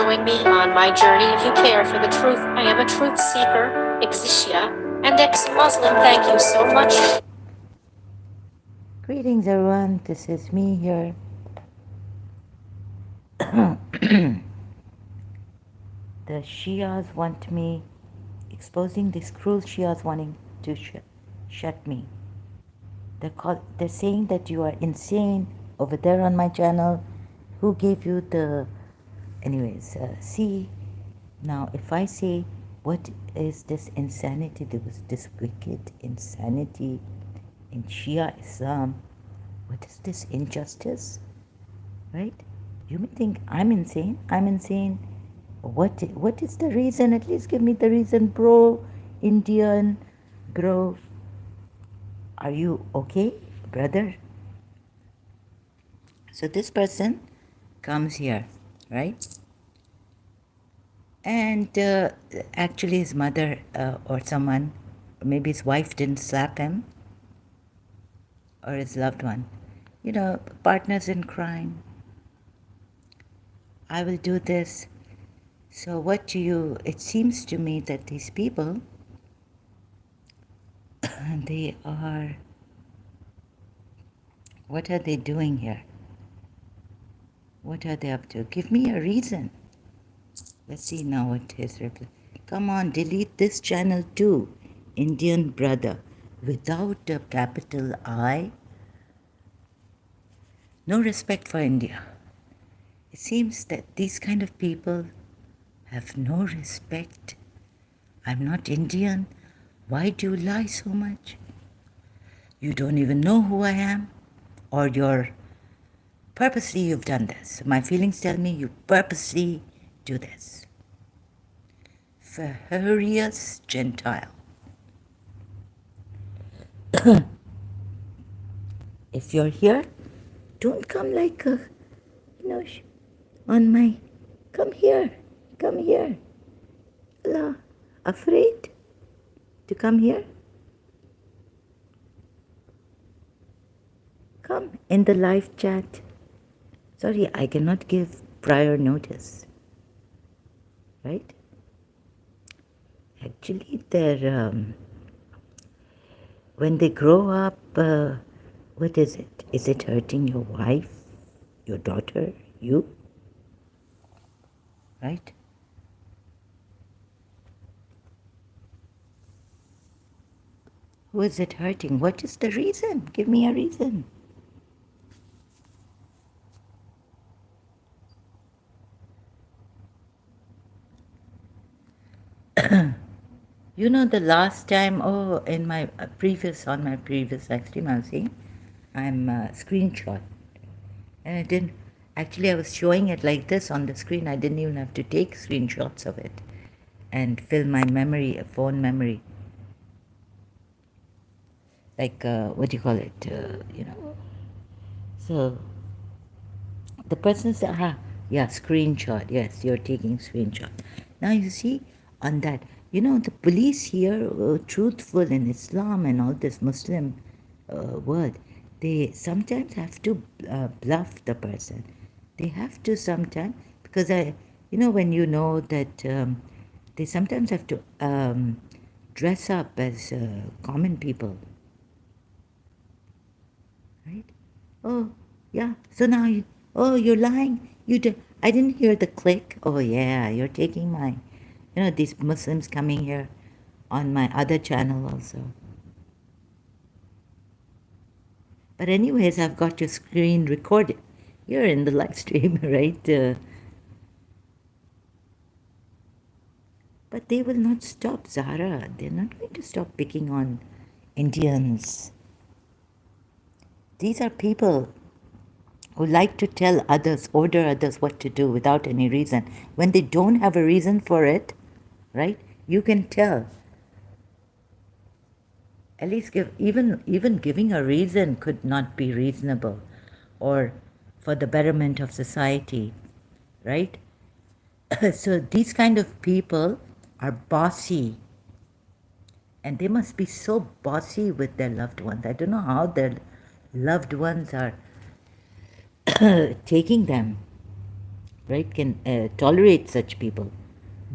following me on my journey. If you care for the truth, I am a truth seeker, ex-Shia, and ex-Muslim. Thank you so much. Greetings, everyone. This is me here. The Shias want me, exposing these cruel Shias wanting to shut me. They're saying that you are insane over there on my channel. Who gave you the. Anyways, see, now if I say, what is this insanity? There was this wicked insanity in Shia Islam. What is this injustice? Right? You may think I'm insane. I'm insane. What is the reason? At least give me the reason, bro. Indian, bro. Are you okay, brother? So this person comes here, right? And actually his mother or someone, maybe his wife didn't slap him, or his loved one. You know, partners in crime. I will do this. So what do you, it seems to me that these people, they are, what are they doing here? What are they up to? Give me a reason. Let's see now what his reply. Come on, delete this channel too, Indian brother. Without a capital I, no respect for India. It seems that these kind of people have no respect. I'm not Indian. Why do you lie so much? You don't even know who I am, or purposely you've done this. My feelings tell me you purposely do this. Furious Gentile. If you're here, don't come like a, on my, come here. Allah, afraid to come here? Come in the live chat. Sorry, I cannot give prior notice. Right? Actually, they're, when they grow up, what is it? Is it hurting your wife, your daughter, you? Right? Who is it hurting? What is the reason? Give me a reason. You know, the last time, in my previous, actually, Mansi, I'm screenshot. And I didn't, actually I was showing it like this on the screen. I didn't even have to take screenshots of it and fill my memory, phone memory. Like, what do you call it, So, the person said, yeah, screenshot, yes, you're taking screenshot. Now you see, on that, the police here, truthful in Islam and all this Muslim world, they sometimes have to bluff the person. They have to sometimes, because when you know that they sometimes have to dress up as common people. Right? Oh, yeah. So now you're lying. I didn't hear the click. Oh, yeah, you're taking my, these Muslims coming here on my other channel also. But anyways, I've got your screen recorded. You're in the live stream, right? But they will not stop, Zahra. They're not going to stop picking on Indians. These are people who like to tell others, order others what to do without any reason. When they don't have a reason for it, right, you can tell. At least even giving a reason could not be reasonable or for the betterment of society, right? So these kind of people are bossy, and they must be so bossy with their loved ones. I don't know how their loved ones are taking them. right? Can tolerate such people.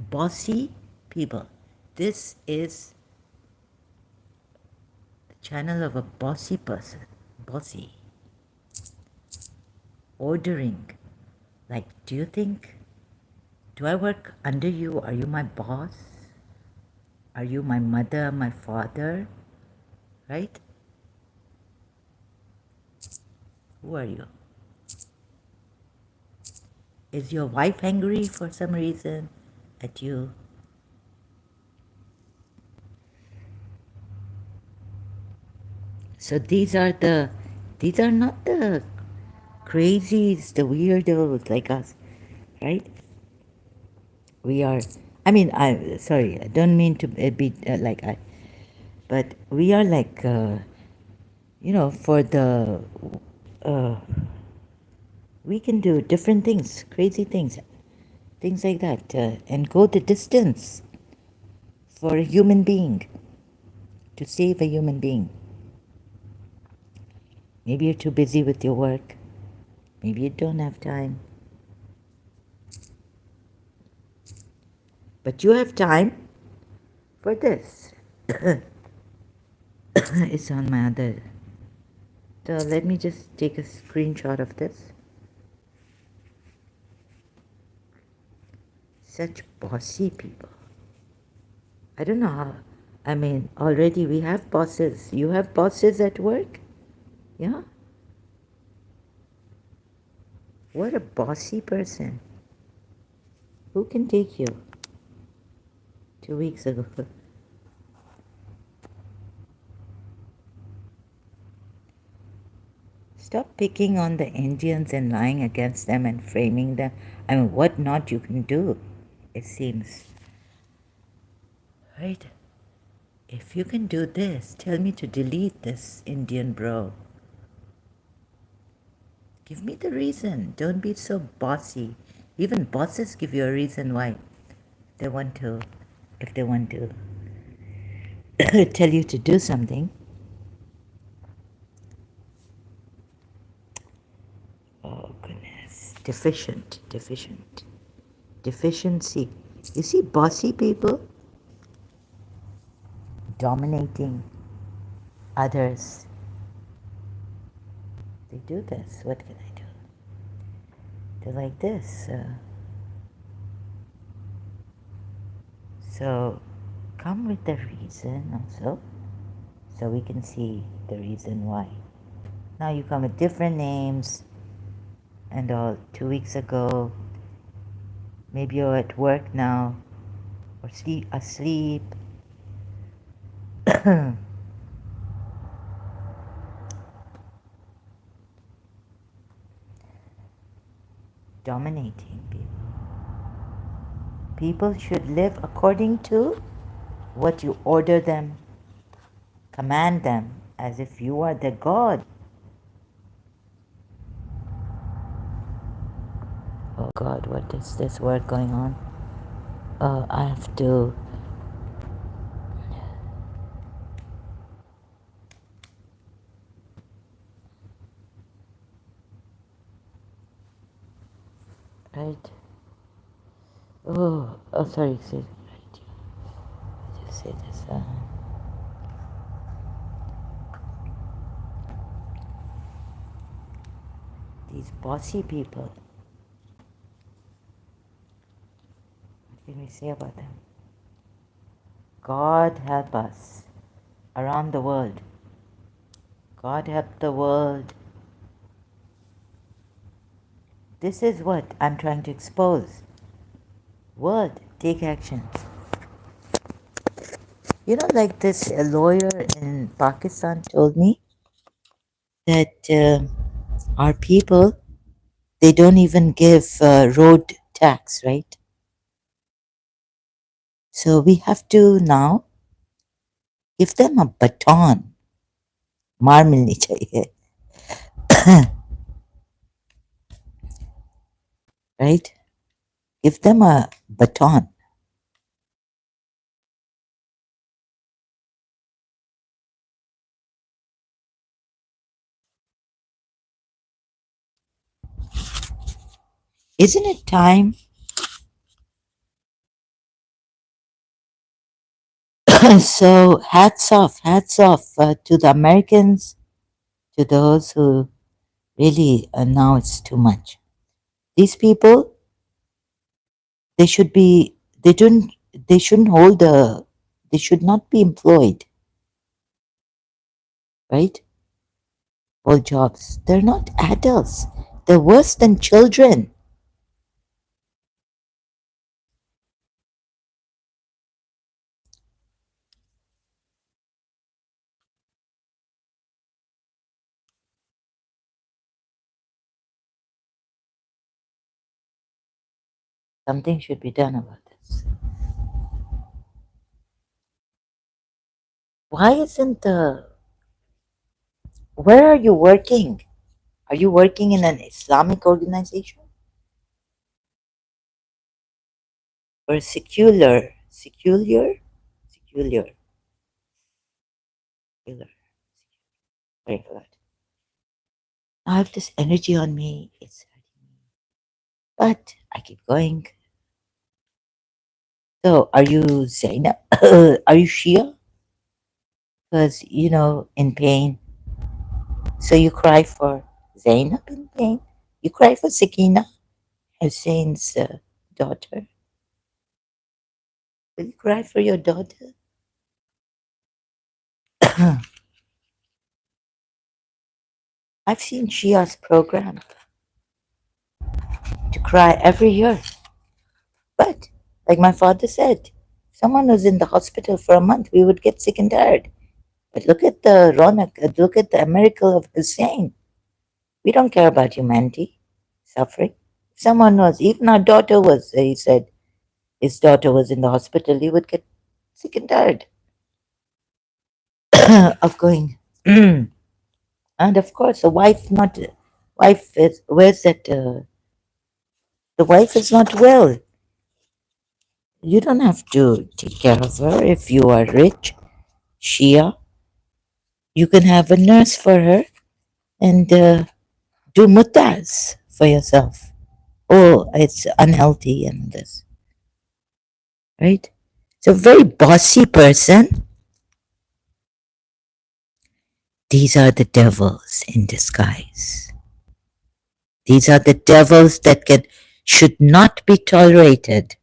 Bossy people. This is the channel of a bossy person. Bossy. Ordering. Like, do you think, do I work under you? Are you my boss? Are you my mother, my father? Right? Who are you? Is your wife angry for some reason at you? So these are not the crazies, the weirdos like us, right? We are, I mean, sorry, I don't mean to be like but we are like, for uh, we can do different things, crazy things like that, and go the distance for a human being, to save a human being. Maybe you're too busy with your work. Maybe you don't have time. But you have time for this. It's on my other. So let me just take a screenshot of this. Such bossy people. I don't know how. I mean, already we have bosses. You have bosses at work? Yeah? What a bossy person. Who can take you? 2 weeks ago. Stop picking on the Indians and lying against them and framing them. I mean, what not you can do, it seems. Right? If you can do this, tell me to delete this Indian bro. Give me the reason. Don't be so bossy. Even bosses give you a reason why they want to, if they want to tell you to do something. Oh goodness. Deficiency. You see bossy people dominating others. They do this. What can I do? They're like this. So come with the reason also, so we can see the reason why. Now you come with different names and all. 2 weeks ago, maybe you're at work now or asleep. Dominating people. People should live according to what you order them, command them, as if you are the God. Oh God, what is this word going on? I have to. Right? Oh, sorry. Right. Just say this. These bossy people. What can we say about them? God help us around the world. God help the world. This is what I'm trying to expose. World, take action. You know, like this lawyer in Pakistan told me that our people, they don't even give road tax, right? So we have to now give them a baton. मार मिलनी चाहिए. Right? Give them a baton. Isn't it time? So hats off to the Americans, to those who really now it's too much. These people, they should be, they shouldn't hold the, they should not be employed, right? Hold jobs. They're not adults. They're worse than children. Something should be done about this. Why isn't the, where are you working? Are you working in an Islamic organization? Or secular? Secular. Very good. I have this energy on me. It's hurting me. But I keep going. So, are you Zainab? Are you Shia? Because, in pain. So you cry for Zainab in pain. You cry for Sakina, Hussein's daughter. Will you cry for your daughter? I've seen Shia's program to cry every year. But, like my father said, if someone was in the hospital for a month, we would get sick and tired. But look at the Ronak, look at the miracle of Hussein. We don't care about humanity suffering. If someone was, even our daughter was, he said, his daughter was in the hospital, he would get sick and tired of going. And of course, wife is, where's that? The wife is not well. You don't have to take care of her if you are rich, Shia. You can have a nurse for her and do mutas for yourself. Oh, it's unhealthy and this, right? So, very bossy person. These are the devils in disguise. These are the devils that should not be tolerated.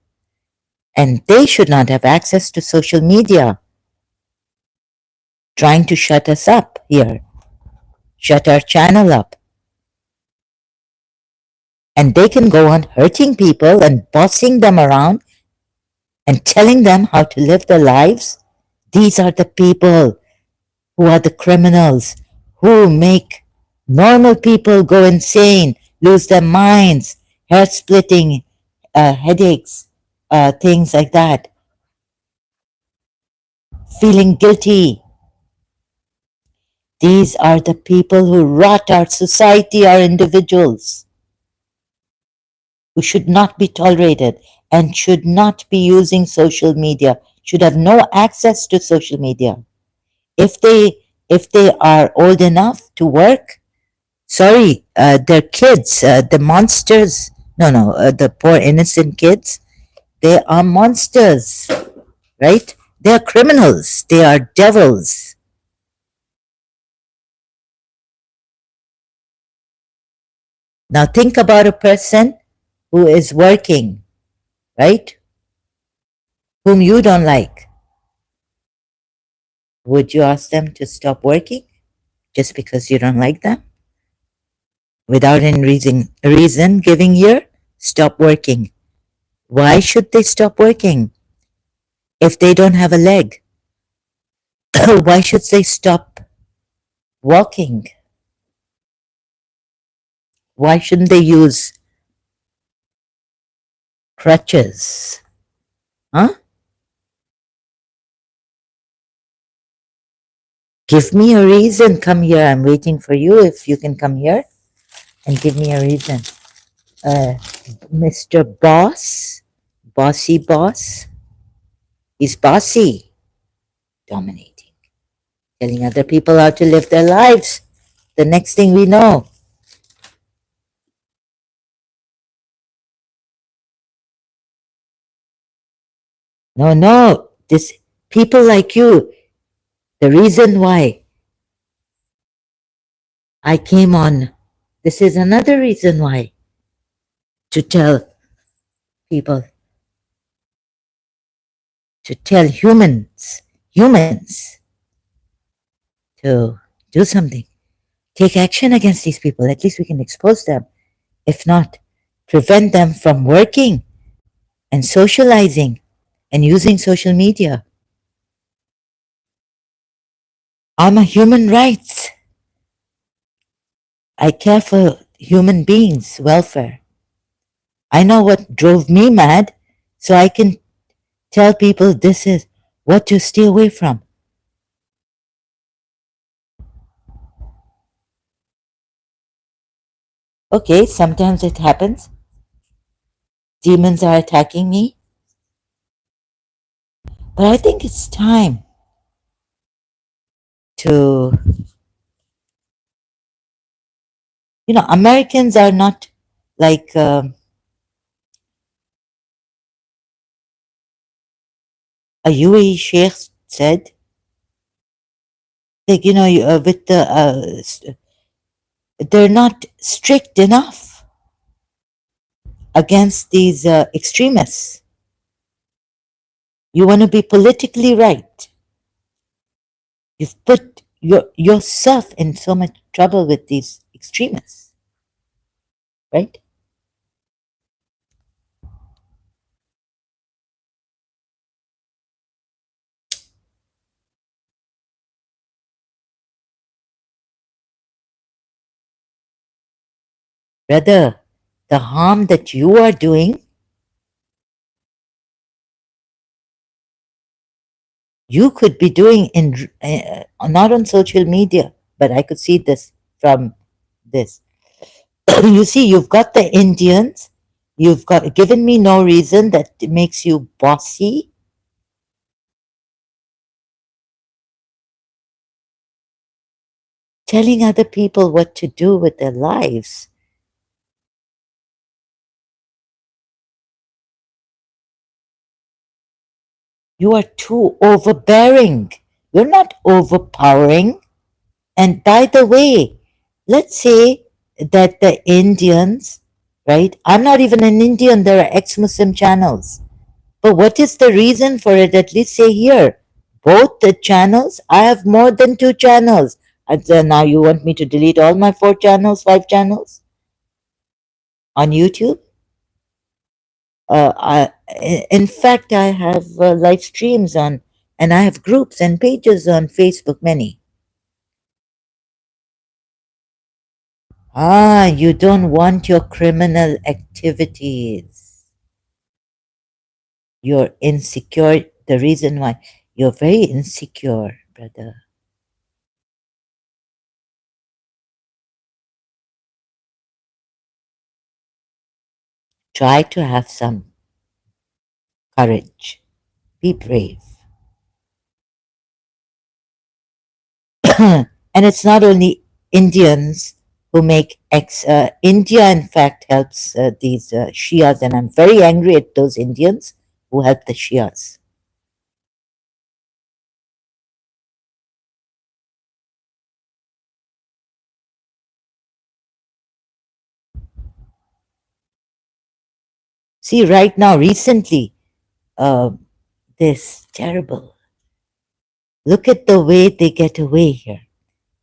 And they should not have access to social media, trying to shut us up here, shut our channel up. And they can go on hurting people and bossing them around and telling them how to live their lives. These are the people who are the criminals, who make normal people go insane, lose their minds, hair splitting, headaches, things like that, feeling guilty. These are the people who rot our society, our individuals, who should not be tolerated and should not be using social media, should have no access to social media. If they are old enough to work, sorry, their kids, the monsters, no, the poor innocent kids, they are monsters, right? They are criminals. They are devils. Now think about a person who is working, right? Whom you don't like. Would you ask them to stop working just because you don't like them? Without any reason giving here, stop working. Why should they stop working? If they don't have a leg, why should they stop walking? Why shouldn't they use crutches? Huh? Give me a reason. Come here. I'm waiting for you. If you can come here and give me a reason. Mr. Boss, bossy boss, is bossy, dominating, telling other people how to live their lives. The next thing we know, No, no, this people like you, the reason why I came on, this is another reason why, to tell people, to tell humans to do something. Take action against these people. At least we can expose them. If not, prevent them from working and socializing and using social media. I'm a human rights. I care for human beings' welfare. I know what drove me mad, so I can tell people this is what to stay away from. Okay, sometimes it happens. Demons are attacking me. But I think it's time to, Americans are not like a UAE sheikh said, like, with the, they're not strict enough against these extremists. You want to be politically right. You've put yourself in so much trouble with these extremists, right? Brother, the harm that you are doing, you could be doing in not on social media, but I could see this from this. You see, you've got the Indians, you've got given me no reason that makes you bossy. Telling other people what to do with their lives. You are too overbearing. You're not overpowering. And by the way, let's say that the Indians, right? I'm not even an Indian, there are ex Muslim channels. But what is the reason for it? At least say here, both the channels, I have more than 2 channels. And then now you want me to delete all my 4 channels, 5 channels on YouTube? In fact, I have live streams on, and I have groups and pages on Facebook, many. Ah, you don't want your criminal activities. You're insecure. The reason why you're very insecure, brother. Try to have some courage. Be brave. And it's not only Indians who make India, in fact, helps these Shias, and I'm very angry at those Indians who help the Shias. See, right now, recently, uh, this terrible. Look at the way they get away here.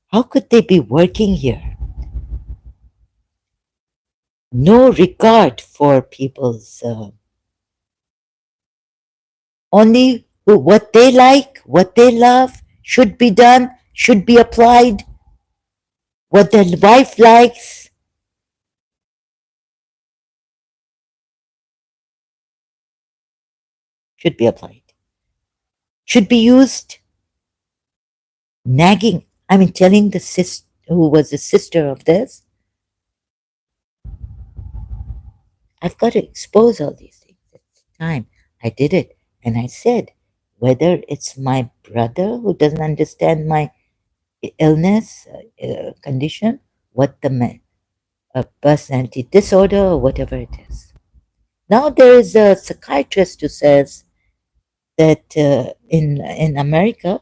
How could they be working here? No regard for people's only what they like, what they love, should be done, should be applied, what their wife likes. Should be applied. Should be used. Nagging. I mean, telling the sister who was the sister of this, I've got to expose all these things at the time. I did it. And I said, whether it's my brother who doesn't understand my illness, condition, what the personality disorder or whatever it is. Now there is a psychiatrist who says that in America,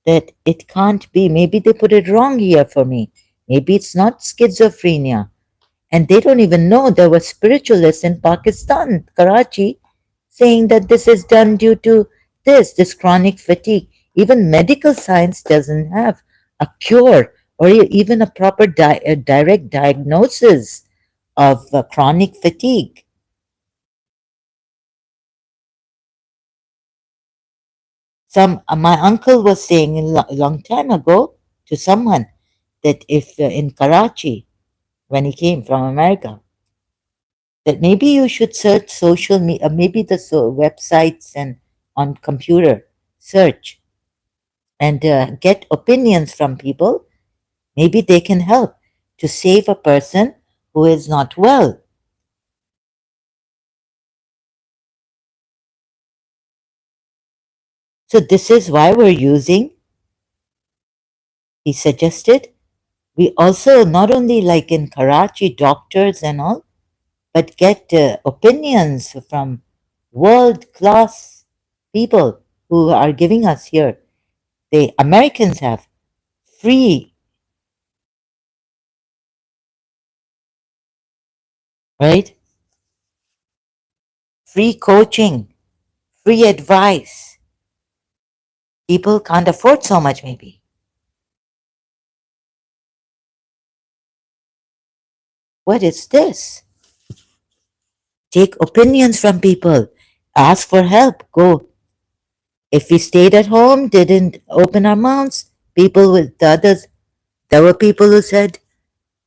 that it can't be. Maybe they put it wrong here for me. Maybe it's not schizophrenia. And they don't even know there were spiritualists in Pakistan, Karachi, saying that this is done due to this chronic fatigue. Even medical science doesn't have a cure or even a proper direct diagnosis of chronic fatigue. My uncle was saying a long time ago to someone that if in Karachi, when he came from America, that maybe you should search social media, maybe the websites and on computer search and get opinions from people. Maybe they can help to save a person who is not well. So this is why we're using, he suggested, we also not only like in Karachi, doctors and all, but get opinions from world class people who are giving us here. The Americans have free, right? Free coaching, free advice. People can't afford so much, maybe. What is this? Take opinions from people, ask for help, go. If we stayed at home, didn't open our mouths, people with the others, there were people who said,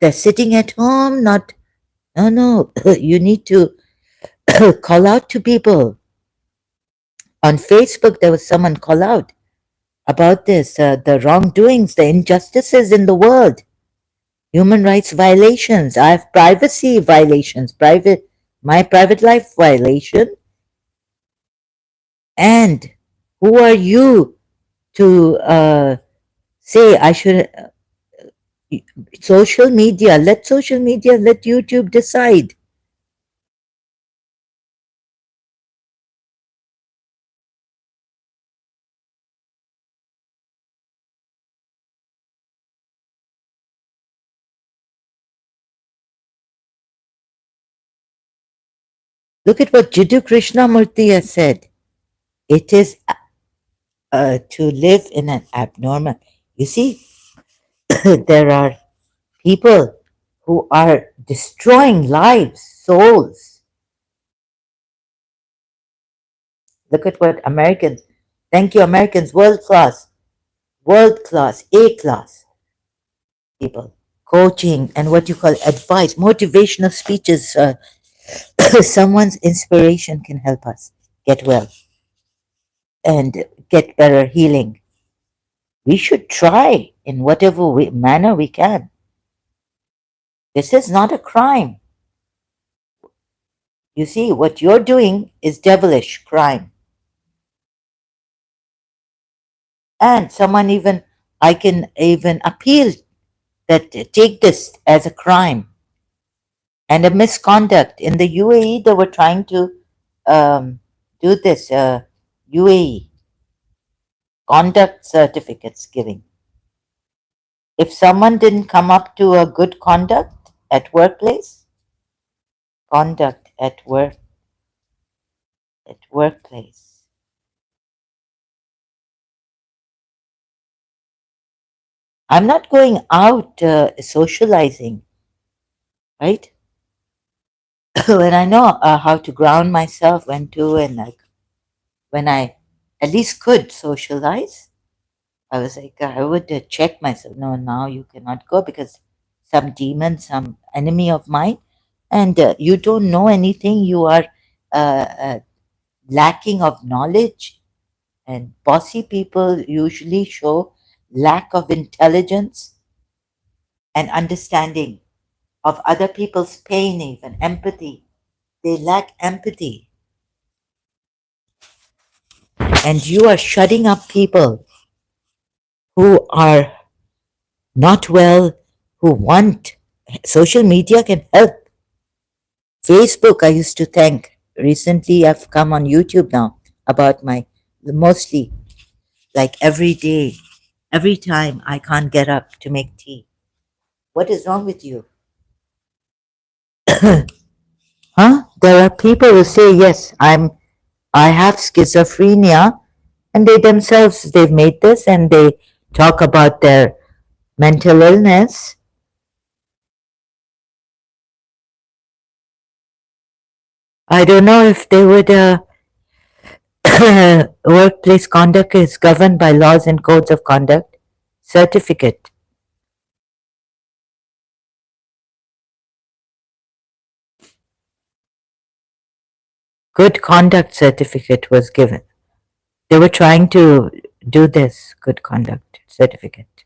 they're sitting at home, not, no, no, you need to call out to people. On Facebook, there was someone call out about this, the wrongdoings, the injustices in the world, human rights violations. I have privacy violations, my private life violation. And who are you to say I should? Social media, let YouTube decide. Look at what Jiddu Krishnamurti has said. It is to live in an abnormal. You see, there are people who are destroying lives, souls. Look at what Americans, thank you, Americans, world class, A class people, coaching and what you call advice, motivational speeches. Someone's inspiration can help us get well and get better healing. We should try in whatever manner we can. This is not a crime. You see, what you're doing is devilish crime. And someone even, I can even appeal that take this as a crime and a misconduct. In the UAE, they were trying to do this, UAE conduct certificates giving. If someone didn't come up to a good conduct at workplace, conduct at workplace. I'm not going out socializing, right? When I know how to ground myself, when to, and like when I at least could socialize, I was like, I would check myself. No, now you cannot go because some demon, some enemy of mine, and you don't know anything. You are lacking of knowledge, and bossy people usually show lack of intelligence and understanding of other people's pain, even empathy. They lack empathy. And you are shutting up people who are not well, who want. Social media can help. Facebook, I used to thank. Recently, I've come on YouTube now about my mostly like every day, every time I can't get up to make tea. What is wrong with you? Huh? There are people who say, yes, I have schizophrenia, and they themselves, they've made this and they talk about their mental illness. I don't know if they would, workplace conduct is governed by laws and codes of conduct certificate. Good conduct certificate was given. They were trying to do this good conduct certificate.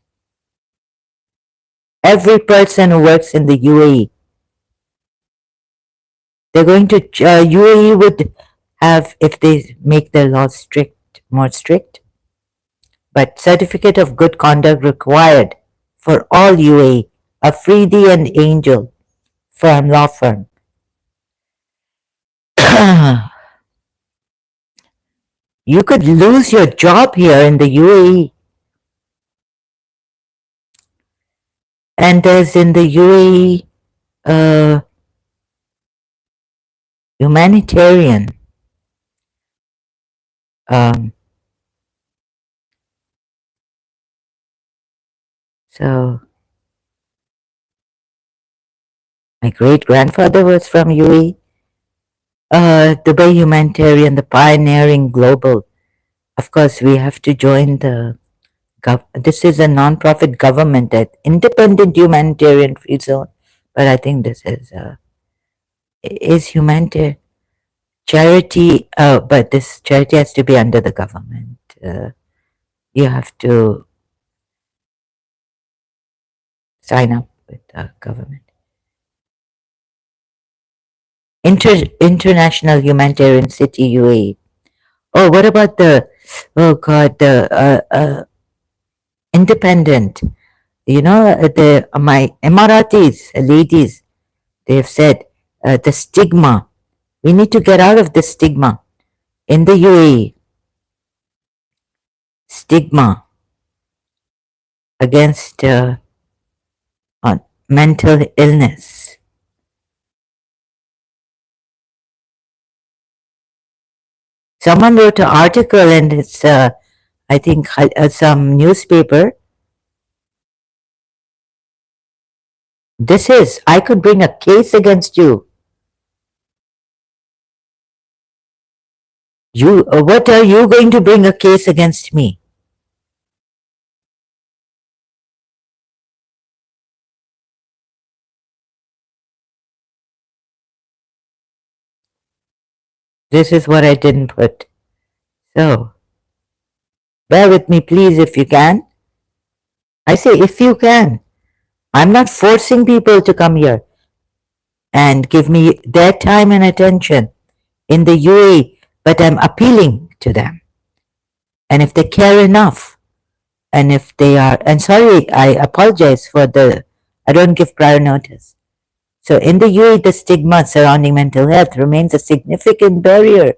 Every person who works in the UAE, they're going to, UAE would have, if they make their laws strict, more strict, but certificate of good conduct required for all UAE, Afridi and Angel firm, law firm. You could lose your job here in the UAE. And there's in the UAE humanitarian so my great grandfather was from UAE. Dubai Humanitarian, the pioneering global. Of course, we have to join the this is a non-profit government, that independent humanitarian free zone, but I think this is humanitarian charity. But this charity has to be under the government. You have to sign up with the government. International Humanitarian City, UAE. Oh, what about the, oh God, the independent? You know, my Emiratis ladies, they have said the stigma. We need to get out of the stigma in the UAE. Stigma against on mental illness. Someone wrote an article, and it's I think some newspaper. This is, I could bring a case against you. What are you going to bring a case against me? This is what I didn't put. So, bear with me, please, if you can. I say, if you can. I'm not forcing people to come here and give me their time and attention in the UAE, but I'm appealing to them. And if they care enough, and if they are, and sorry, I apologize for I don't give prior notice. So in the UAE, the stigma surrounding mental health remains a significant barrier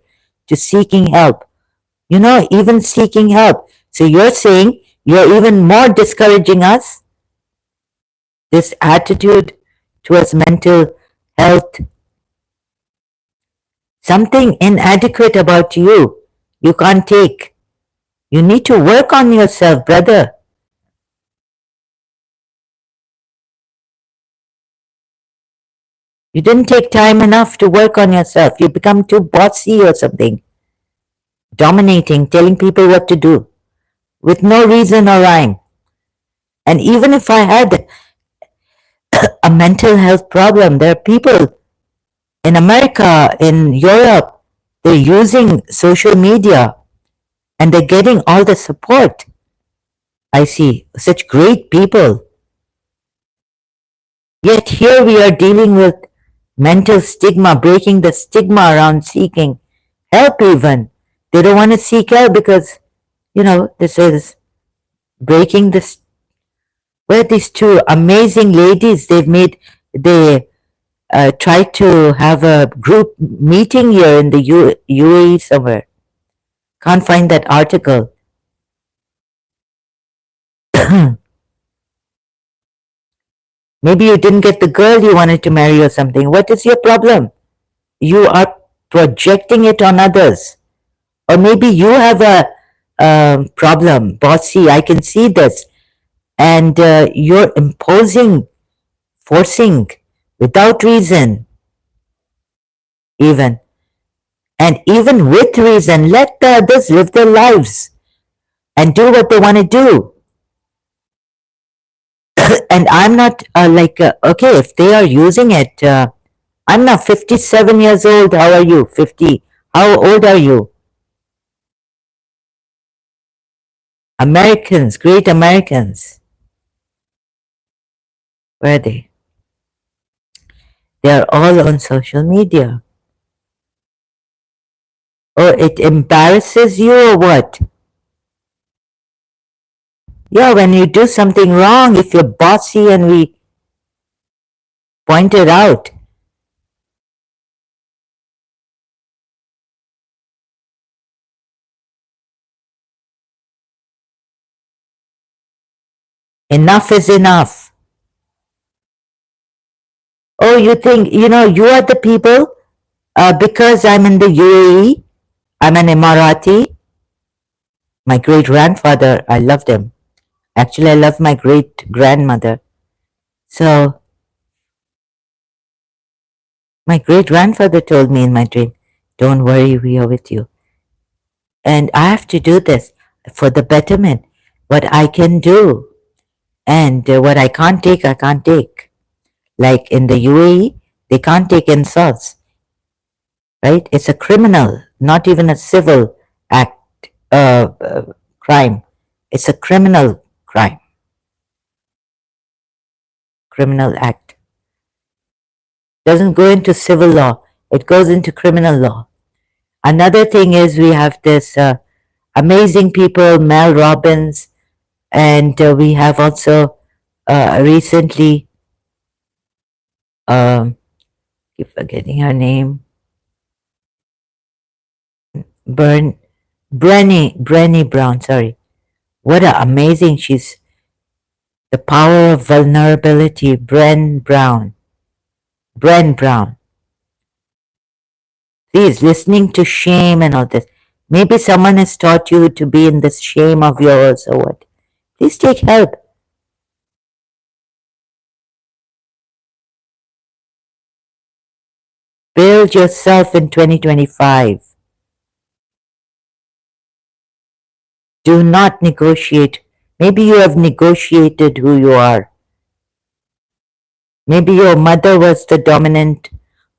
to seeking help. You know, even seeking help. So you're saying you're even more discouraging us? This attitude towards mental health, something inadequate about you, you can't take. You need to work on yourself, brother. You didn't take time enough to work on yourself. You become too bossy or something. Dominating, telling people what to do with no reason or rhyme. And even if I had a mental health problem, there are people in America, in Europe, they're using social media and they're getting all the support. I see such great people. Yet here we are dealing with mental stigma, breaking the stigma around seeking help even. They don't want to seek help because, you know, this is breaking this. Where these two amazing ladies, they tried to have a group meeting here in the UAE somewhere. Can't find that article. Maybe you didn't get the girl you wanted to marry or something. What is your problem? You are projecting it on others. Or maybe you have a problem, bossy, I can see this. And you're imposing, forcing, without reason, even. And even with reason, let the others live their lives and do what they want to do. And I'm not okay, if they are using it, I'm now 57 years old. How are you? 50. How old are you? Americans, great Americans. Where are they? They are all on social media. Oh, it embarrasses you or what? Yeah, when you do something wrong, if you're bossy and we point it out. Enough is enough. Oh, you think, you are the people, because I'm in the UAE, I'm an Emirati. My great grandfather, I loved him. Actually, I love my great grandmother. So, my great grandfather told me in my dream, don't worry, we are with you. And I have to do this for the betterment, what I can do. And what I can't take, I can't take. Like in the UAE, they can't take insults, right? It's a criminal, not even a civil act, crime. It's a criminal crime, criminal act. Doesn't go into civil law, it goes into criminal law. Another thing is we have this amazing people, Mel Robbins, and we have also recently, keep forgetting her name, Brené Brown, sorry. What an amazing, she's the power of vulnerability, Brené Brown. Please, listening to shame and all this. Maybe someone has taught you to be in this shame of yours or what. Please take help. Build yourself in 2025. Do not negotiate. Maybe you have negotiated who you are. Maybe your mother was the dominant,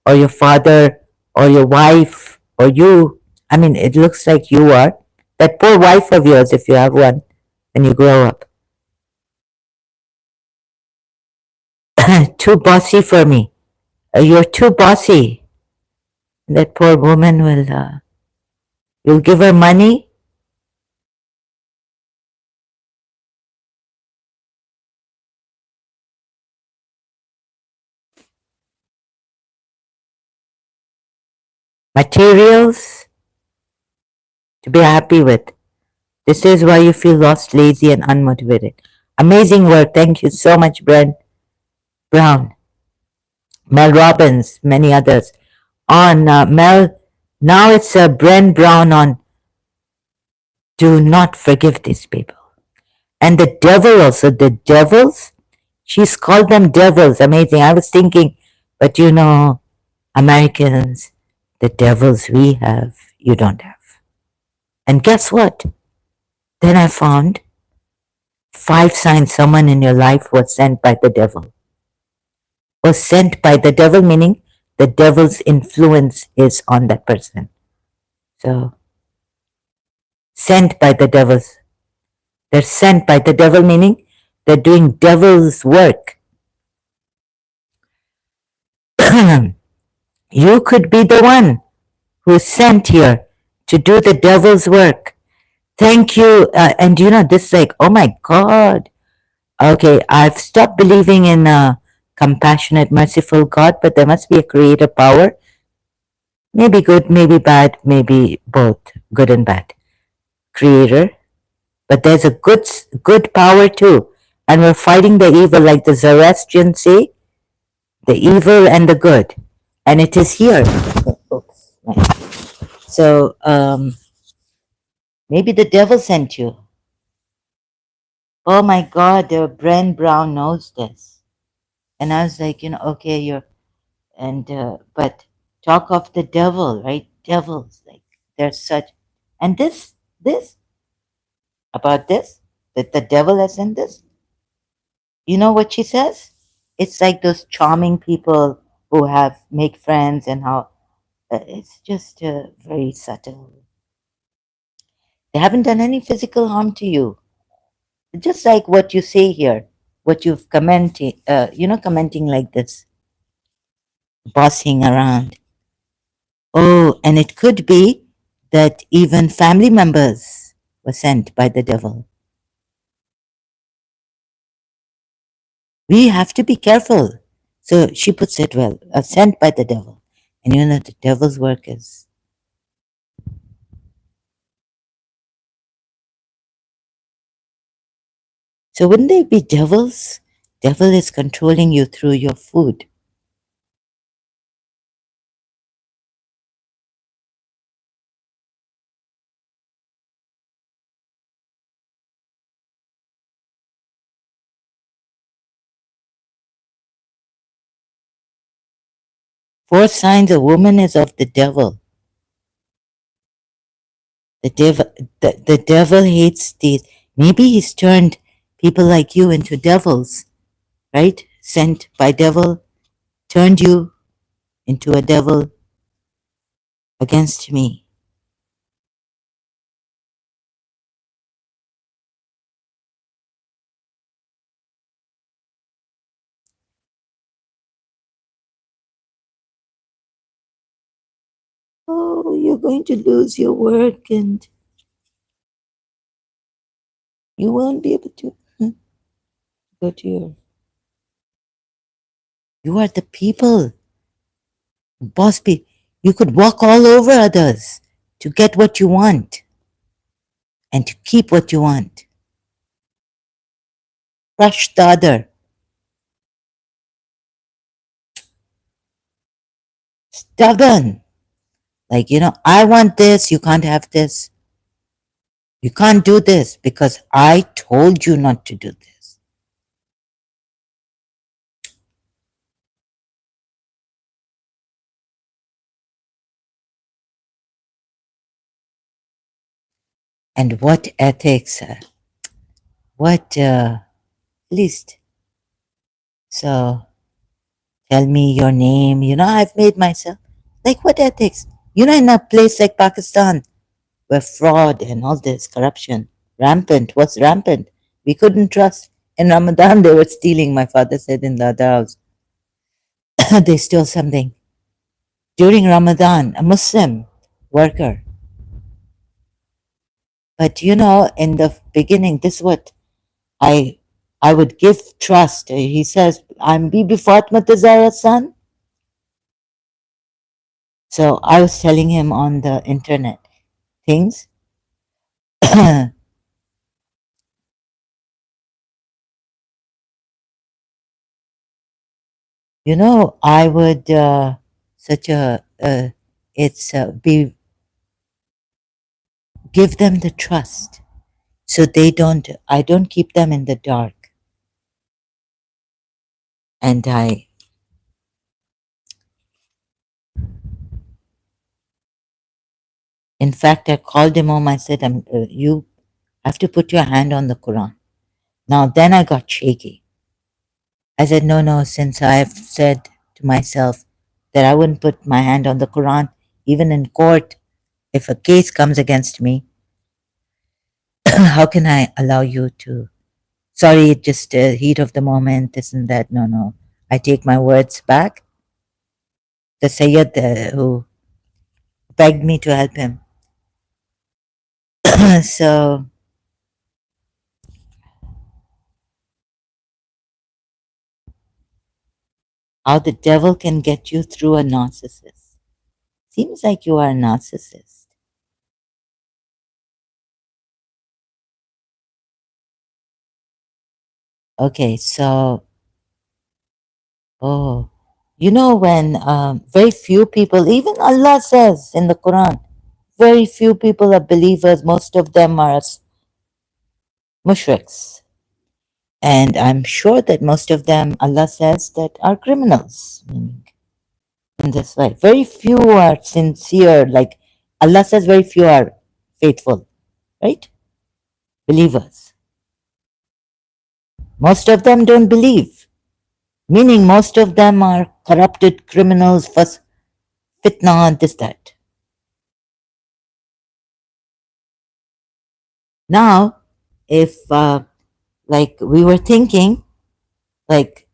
or your father, or your wife, or you. I mean, it looks like you are. That poor wife of yours, if you have one, when you grow up. Too bossy for me. You're too bossy. That poor woman will, you'll give her money. Materials to be happy with. This is why you feel lost, lazy, and unmotivated. Amazing work. Thank you so much, Brené Brown. Mel Robbins, many others. On Mel, now it's Brené Brown on do not forgive these people. And the devil also, the devils, she's called them devils. Amazing. I was thinking, but Americans, the devils we have, you don't have. And guess what? Then I found 5 signs someone in your life was sent by the devil. Was sent by the devil, meaning the devil's influence is on that person. So, sent by the devils. They're sent by the devil, meaning they're doing devil's work. You could be the one who's sent here to do the devil's work. Thank you. And this is like, oh my God. Okay, I've stopped believing in a compassionate, merciful God, but there must be a creator power. Maybe good, maybe bad, maybe both, good and bad. creator, but there's a good power too. And we're fighting the evil, like the Zoroastrians say, the evil and the good. And it is here. Oops. So maybe the devil sent you. Oh my God, Bren Brown knows this. And I was like, okay, but talk of the devil, right? Devils, like there's such, and this, about this, that the devil has sent this. You know what she says? It's like those charming people who have make friends and how it's just very subtle. They haven't done any physical harm to you. Just like what you say here, what you've commenting, commenting like this, bossing around. Oh, and it could be that even family members were sent by the devil. We have to be careful. So she puts it well, sent by the devil. And the devil's work is. So wouldn't they be devils? Devil is controlling you through your food. Four signs a woman is of the devil. The devil, the devil hates these. Maybe he's turned people like you into devils, right? Sent by devil, turned you into a devil against me. Oh, you're going to lose your work and you won't be able to go to your. You are the people, boss. You could walk all over others to get what you want and to keep what you want. Crush the other. Stubborn. Like, I want this, you can't have this. You can't do this because I told you not to do this. And what ethics, what, least. So tell me your name. I've made myself. Like, what ethics? In a place like Pakistan, where fraud and all this corruption rampant, what's rampant? We couldn't trust. In Ramadan, they were stealing, my father said in the other house. They stole something. During Ramadan, a Muslim worker. But in the beginning, this is what I I would give trust. He says, I'm Bibi Fatma Zahra's son. So I was telling him on the internet things. I would such a it's be give them the trust so I don't keep them in the dark. And in fact, I called him home. I said, you have to put your hand on the Quran. Now, then I got shaky. I said, no, no, since I've said to myself that I wouldn't put my hand on the Quran, even in court, if a case comes against me, how can I allow you to? Sorry, just heat of the moment, this and that. No, no. I take my words back. The Sayyid who begged me to help him. So, how the devil can get you through a narcissist? Seems like you are a narcissist. Okay, so, oh, you know when very few people, even Allah says in the Quran, very few people are believers, most of them are mushriks. And I'm sure that most of them, Allah says, that are criminals. Meaning, in this way, very few are sincere, like Allah says, very few are faithful, right? Believers. Most of them don't believe, meaning most of them are corrupted criminals, first fitna, this, that. Now, if, like, we were thinking, like,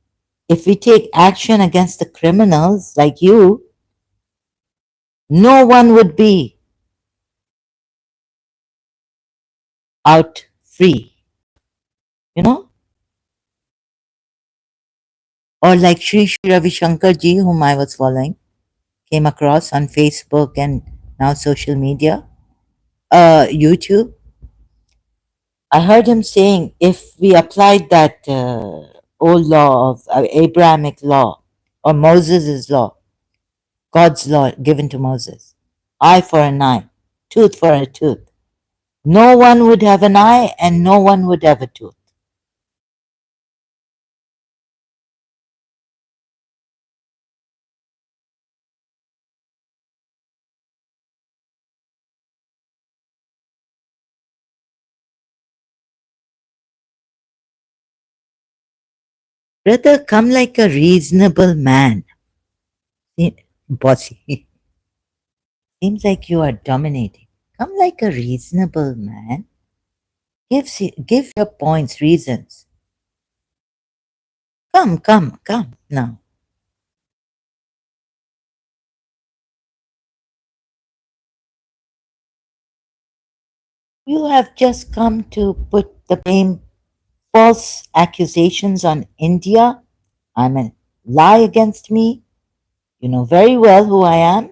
if we take action against the criminals like you, no one would be out free, you know? Or like Sri Ravi Shankar ji, whom I was following, came across on Facebook and now social media, YouTube. I heard him saying if we applied that old law of Abrahamic law or Moses' law, God's law given to Moses, eye for an eye, tooth for a tooth, no one would have an eye and no one would have a tooth. Brother, come like a reasonable man. Bossy. Seems like you are dominating. Come like a reasonable man. Give your points, reasons. Come now. You have just come to put the blame, false accusations on India. I mean, lie against me. You know very well who I am.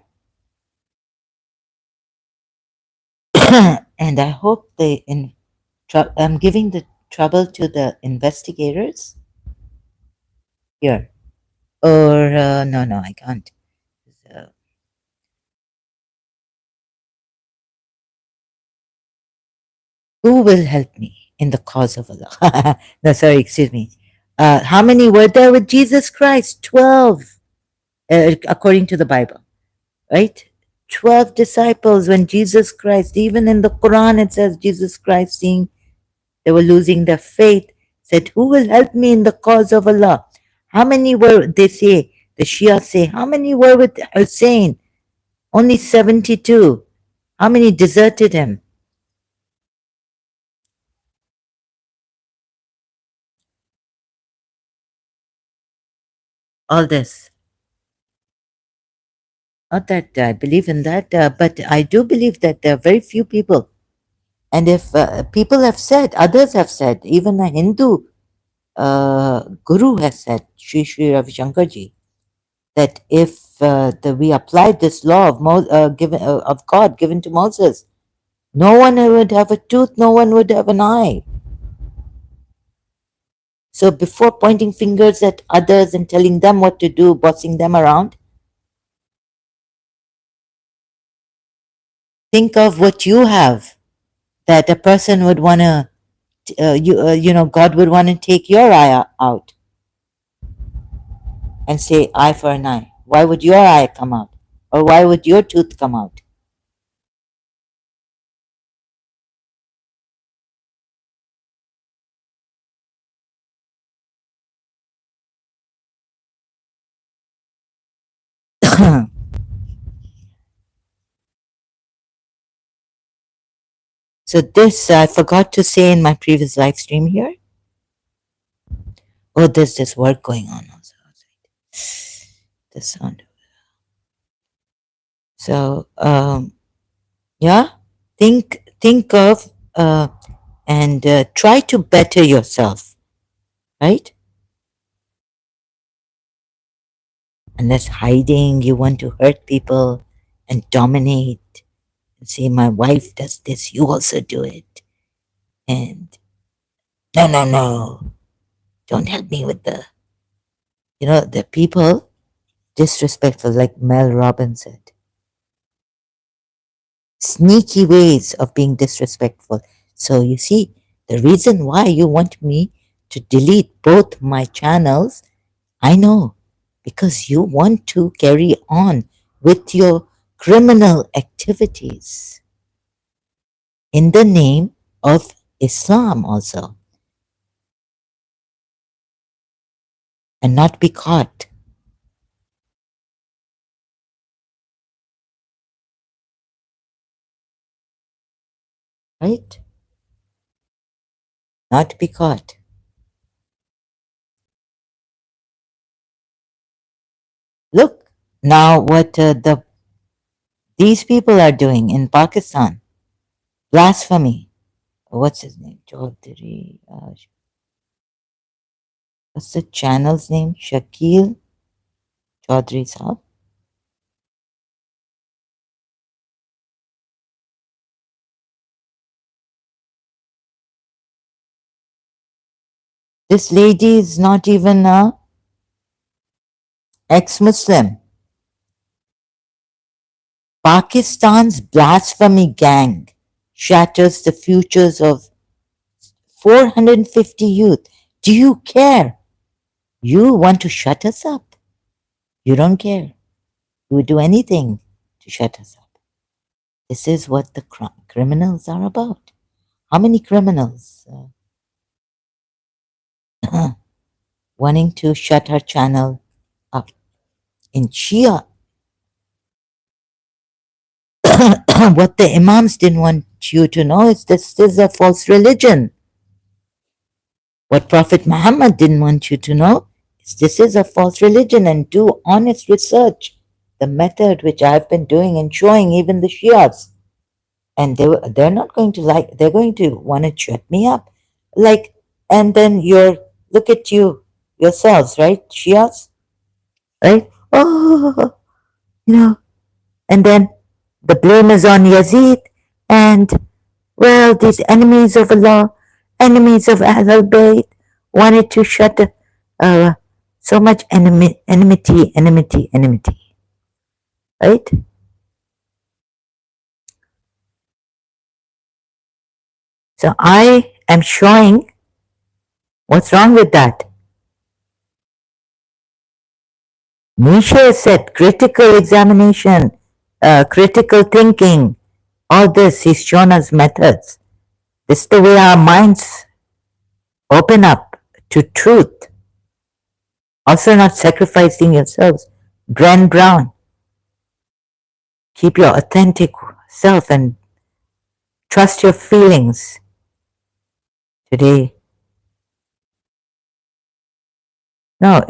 And I hope I'm giving the trouble to the investigators here. Or, no, I can't. Uh, who will help me in the cause of Allah? No, sorry, excuse me. How many were there with Jesus Christ? 12, according to the Bible, right? 12 disciples when Jesus Christ, even in the Quran, it says Jesus Christ, seeing they were losing their faith, said, who will help me in the cause of Allah? How many were, they say, the Shia say, how many were with Hussein? Only 72. How many deserted him? All this. Not that I believe in that, but I do believe that there are very few people. And if people have said, others have said, even a Hindu guru has said, Sri Ravi Shankar ji, that if we applied this law of God given to Moses, no one would have a tooth, no one would have an eye. So before pointing fingers at others and telling them what to do, bossing them around, think of what you have that a person would want to, God would want to take your eye out and say, eye for an eye. Why would your eye come out? Or why would your tooth come out? So this, I forgot to say in my previous live stream here. Oh, there's this work going on also. The sound. So, yeah, think of and try to better yourself, right? Unless hiding, you want to hurt people and dominate and say, my wife does this, you also do it. And no, Don't help me with the people disrespectful, like Mel Robbins said. Sneaky ways of being disrespectful. So you see, the reason why you want me to delete both my channels, I know, because you want to carry on with your criminal activities in the name of Islam also, and not be caught. Right? Not be caught. Look now what these people are doing in Pakistan. Blasphemy. What's his name? Chaudhary. What's the channel's name? Shakil Chaudhary Saab. This lady is not even a ex-Muslim. Pakistan's blasphemy gang shatters the futures of 450 youth. Do you care? You want to shut us up? You don't care. You would do anything to shut us up. This is what the criminals are about. How many criminals wanting to shut her channel up? In Shia, what the Imams didn't want you to know is this is a false religion. What Prophet Muhammad didn't want you to know is this is a false religion, and do honest research. The method which I've been doing and showing even the Shias. And they're not going to like, they're going to want to shut me up. Like, and then look at you yourselves, right? Shias, right? Oh, and then the blame is on Yazid, and well, these enemies of Allah, enemies of Ahlul Bayt, wanted to shut so much enmity, right? So I am showing what's wrong with that. Nietzsche said critical examination, critical thinking, all this, he's shown us methods. This is the way our minds open up to truth. Also not sacrificing yourselves. Bren Brown. Keep your authentic self and trust your feelings. Today. No,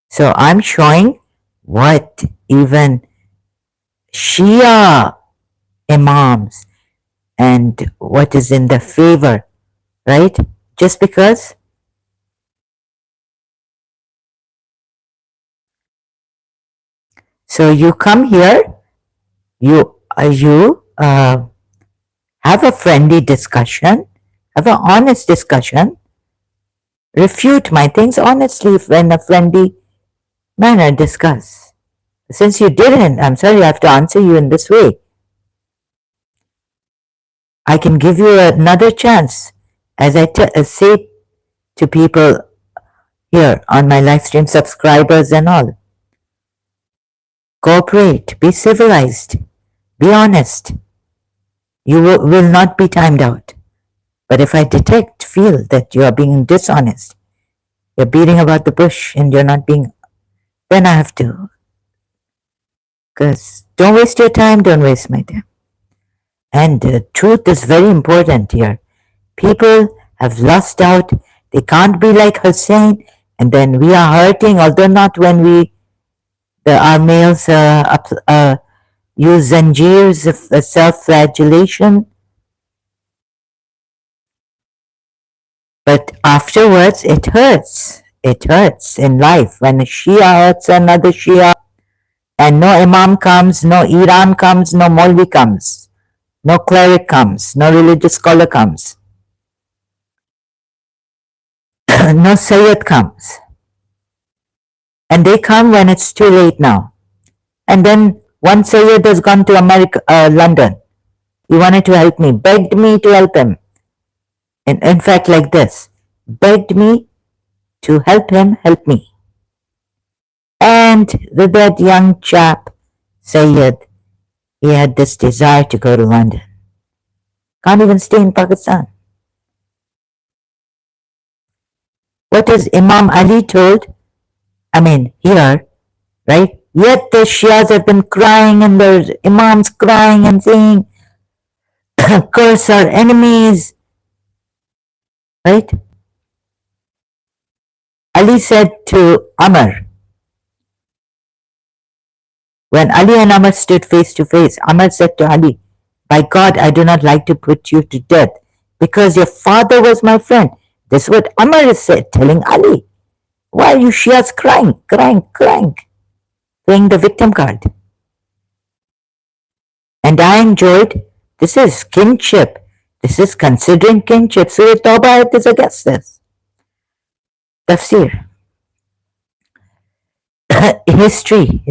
so I'm showing what even Shia Imams and what is in their favor, right? Just because so you come here, you have a friendly discussion, have an honest discussion, refute my things honestly in a friendly manner, discuss. Since you didn't, I'm sorry I have to answer you in this way. I can give you another chance, as I say to people here on my live stream, subscribers and all. Cooperate, be civilized, be honest. You will not be timed out. But if I feel that you are being dishonest, you're beating about the bush and you're not being, then I have to. Because don't waste your time, don't waste my time. And truth is very important here. People have lost out. They can't be like Hussein, and then we are hurting, although not when our males use zanjeers of self-flagellation. But afterwards, it hurts. It hurts in life when a Shia hurts another Shia, and no Imam comes, no Iran comes, no Maulvi comes. No cleric comes, no religious scholar comes, no Sayyid comes. And they come when it's too late now. And then one Sayyid has gone to America, London. He wanted to help me, begged me to help him. In fact, like this, begged me to help him help me. And that young chap, Sayyid, he had this desire to go to London. Can't even stay in Pakistan. What is Imam Ali told? I mean, here, right? Yet the Shias have been crying and the Imams crying and saying, curse our enemies, right? Ali said to Amr, when Ali and Amr stood face to face, Amr said to Ali, by God, I do not like to put you to death because your father was my friend. This is what Amr is said, telling Ali. Why are you Shias crying, playing the victim card? And I enjoyed, this is kinship. This is considering kinship. Surah Tawbah is against this. Tafsir. History,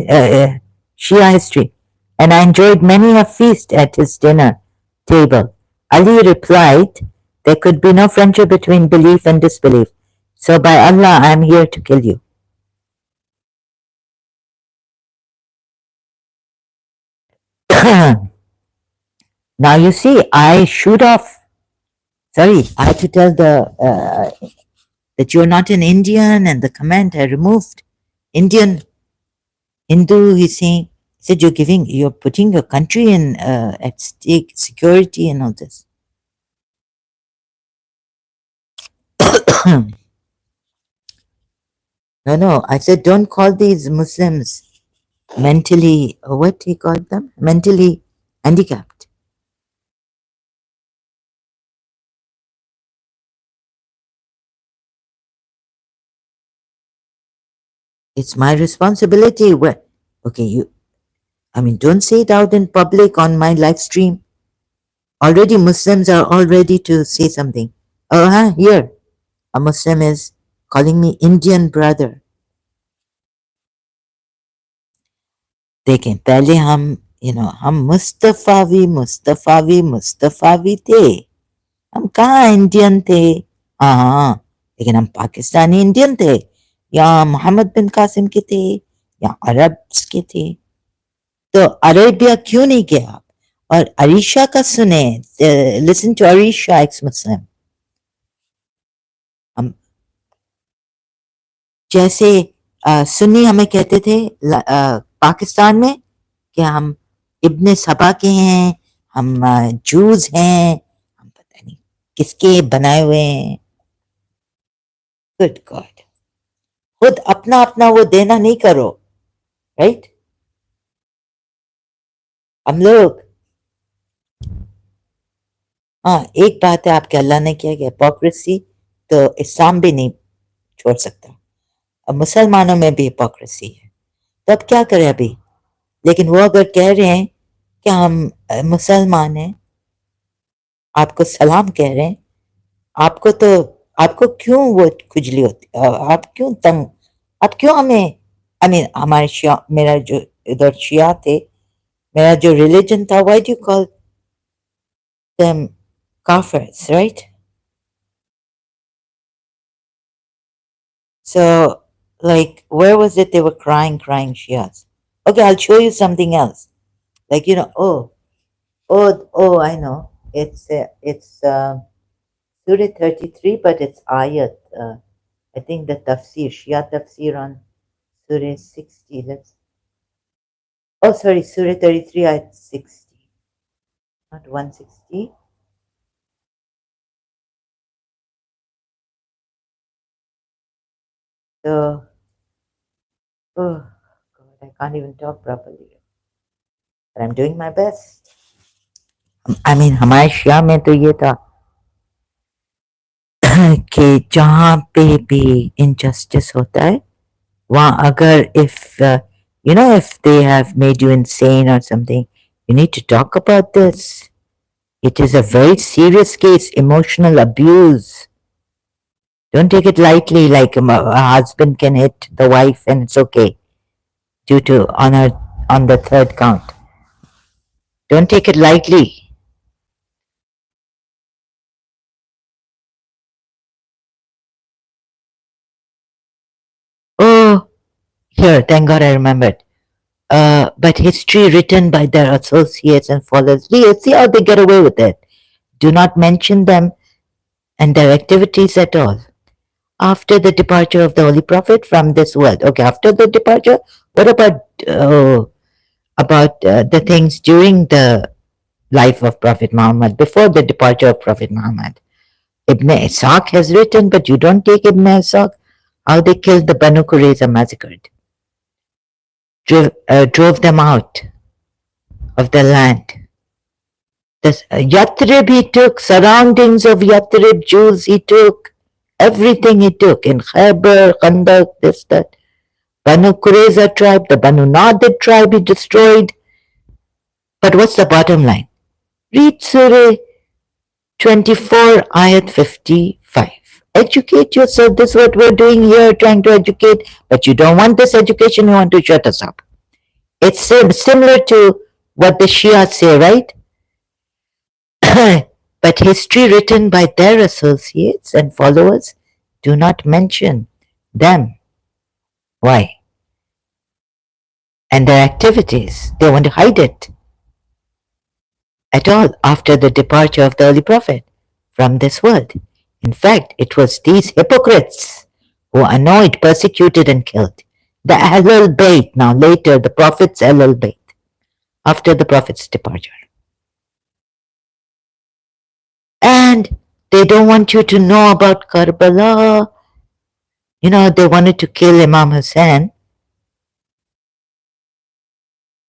Shia history. And I enjoyed many a feast at his dinner table. Ali replied, there could be no friendship between belief and disbelief. So by Allah, I am here to kill you. Now you see, I shoot off. Sorry, I had to tell that you're not an Indian, and the comment I removed. Indian, Hindu, he's saying, he said you're putting your country in at stake, security and all this. No, I said don't call these Muslims mentally, what he called them? Mentally handicapped. It's my responsibility. Okay, don't say it out in public on my live stream. Already Muslims are all ready to say something. Here, a Muslim is calling me Indian brother. देखें पहले हम मुस्तफ़ावी थे, हम कहाँ Indian थे? हाँ, लेकिन हम पाकिस्तानी इंडियन थे, या मोहम्मद बिन कासिम के थे, या अरब्स के थे। तो अरेबिया क्यों नहीं गया आप? और अरीशा का सुने, listen to Arisha ex Muslim. हम जैसे सुन्नी हमें कहते थे पाकिस्तान में कि हम इब्ने सबा के हैं, हम जूस हैं, हम पता नहीं किसके बनाए हुए हैं। गुड गॉड, खुद अपना अपना वो देना नहीं करो, राइट? हम लोग, एक बात है आपके अल्लाह ने किया कि हिपोक्रेसी तो इस्लाम भी नहीं छोड़ सकता, अब मुसलमानों में भी हिपोक्रेसी है, तो अब क्या करें अभी? लेकिन वो अगर कह रहे हैं कि हम मुसलमान हैं, आपको सलाम कह रहे हैं, आपको क्यों वो खुजली होती, आप क्यों तंग, आप क्यों हमें, हमारे शिया, मेरा जो इधर शिया थे, मेरा जो रिलीजन था, why do you call them काफिर्स, right? So, like, where was it they were crying Shias? Okay, I'll show you something else. Like, I know. It's Surah 33, but it's ayat. I think the tafsir, Shia tafsir on Surah 60. Surah 33, ayat 60. Not 160. So, oh God, I can't even talk properly. But I'm doing my best. हमारे शिया में तो ये था कि जहाँ पे भी injustice होता है, वहाँ अगर if if they have made you insane or something, you need to talk about this. It is a very serious case, emotional abuse. Don't take it lightly like a husband can hit the wife and it's okay due to honor on the third count. Don't take it lightly. Oh, here, thank God I remembered. But history written by their associates and followers. See how they get away with it. Do not mention them and their activities at all. After the departure of the Holy Prophet from this world. Okay, after the departure, what about the things during the life of Prophet Muhammad, before the departure of Prophet Muhammad? Ibn Ishaq has written, but you don't take Ibn Ishaq, how they killed the Banu Qurayza, massacred, drove them out of the land. Yathrib he took, surroundings of Yathrib, Jews he took, everything he took, in Khaybar, Khandak, this, that. Banu Qurayza tribe, the Banu Nadir tribe he destroyed. But what's the bottom line? Read Surah 24, Ayat 55. Educate yourself. This is what we're doing here, trying to educate. But you don't want this education, you want to shut us up. It's similar to what the Shia say, right? But history written by their associates and followers do not mention them. Why? And their activities. They want to hide it at all after the departure of the Holy Prophet from this world. In fact, it was these hypocrites who annoyed, persecuted, and killed the Ahlul Bayt, now later the Prophet's Ahlul Bayt, after the Prophet's departure. And they don't want you to know about Karbala. You know, they wanted to kill Imam Hussein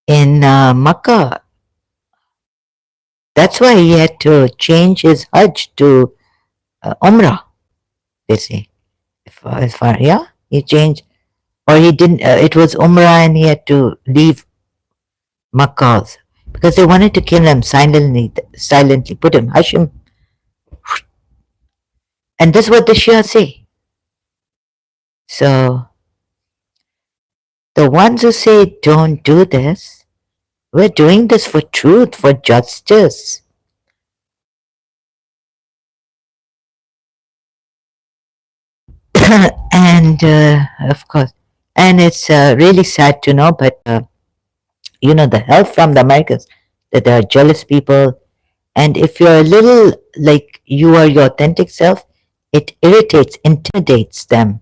in Makkah. That's why he had to change his Hajj to Umrah, they say. As far, yeah, he changed, or he didn't, it was Umrah and he had to leave Makkah because they wanted to kill him silently, put him, hush him. And this is what the Shia say. So, the ones who say don't do this, we're doing this for truth, for justice. And of course, and it's really sad to know, but you know, the help from the Americans, that there are jealous people. And if you're a little like you are your authentic self, it irritates, intimidates them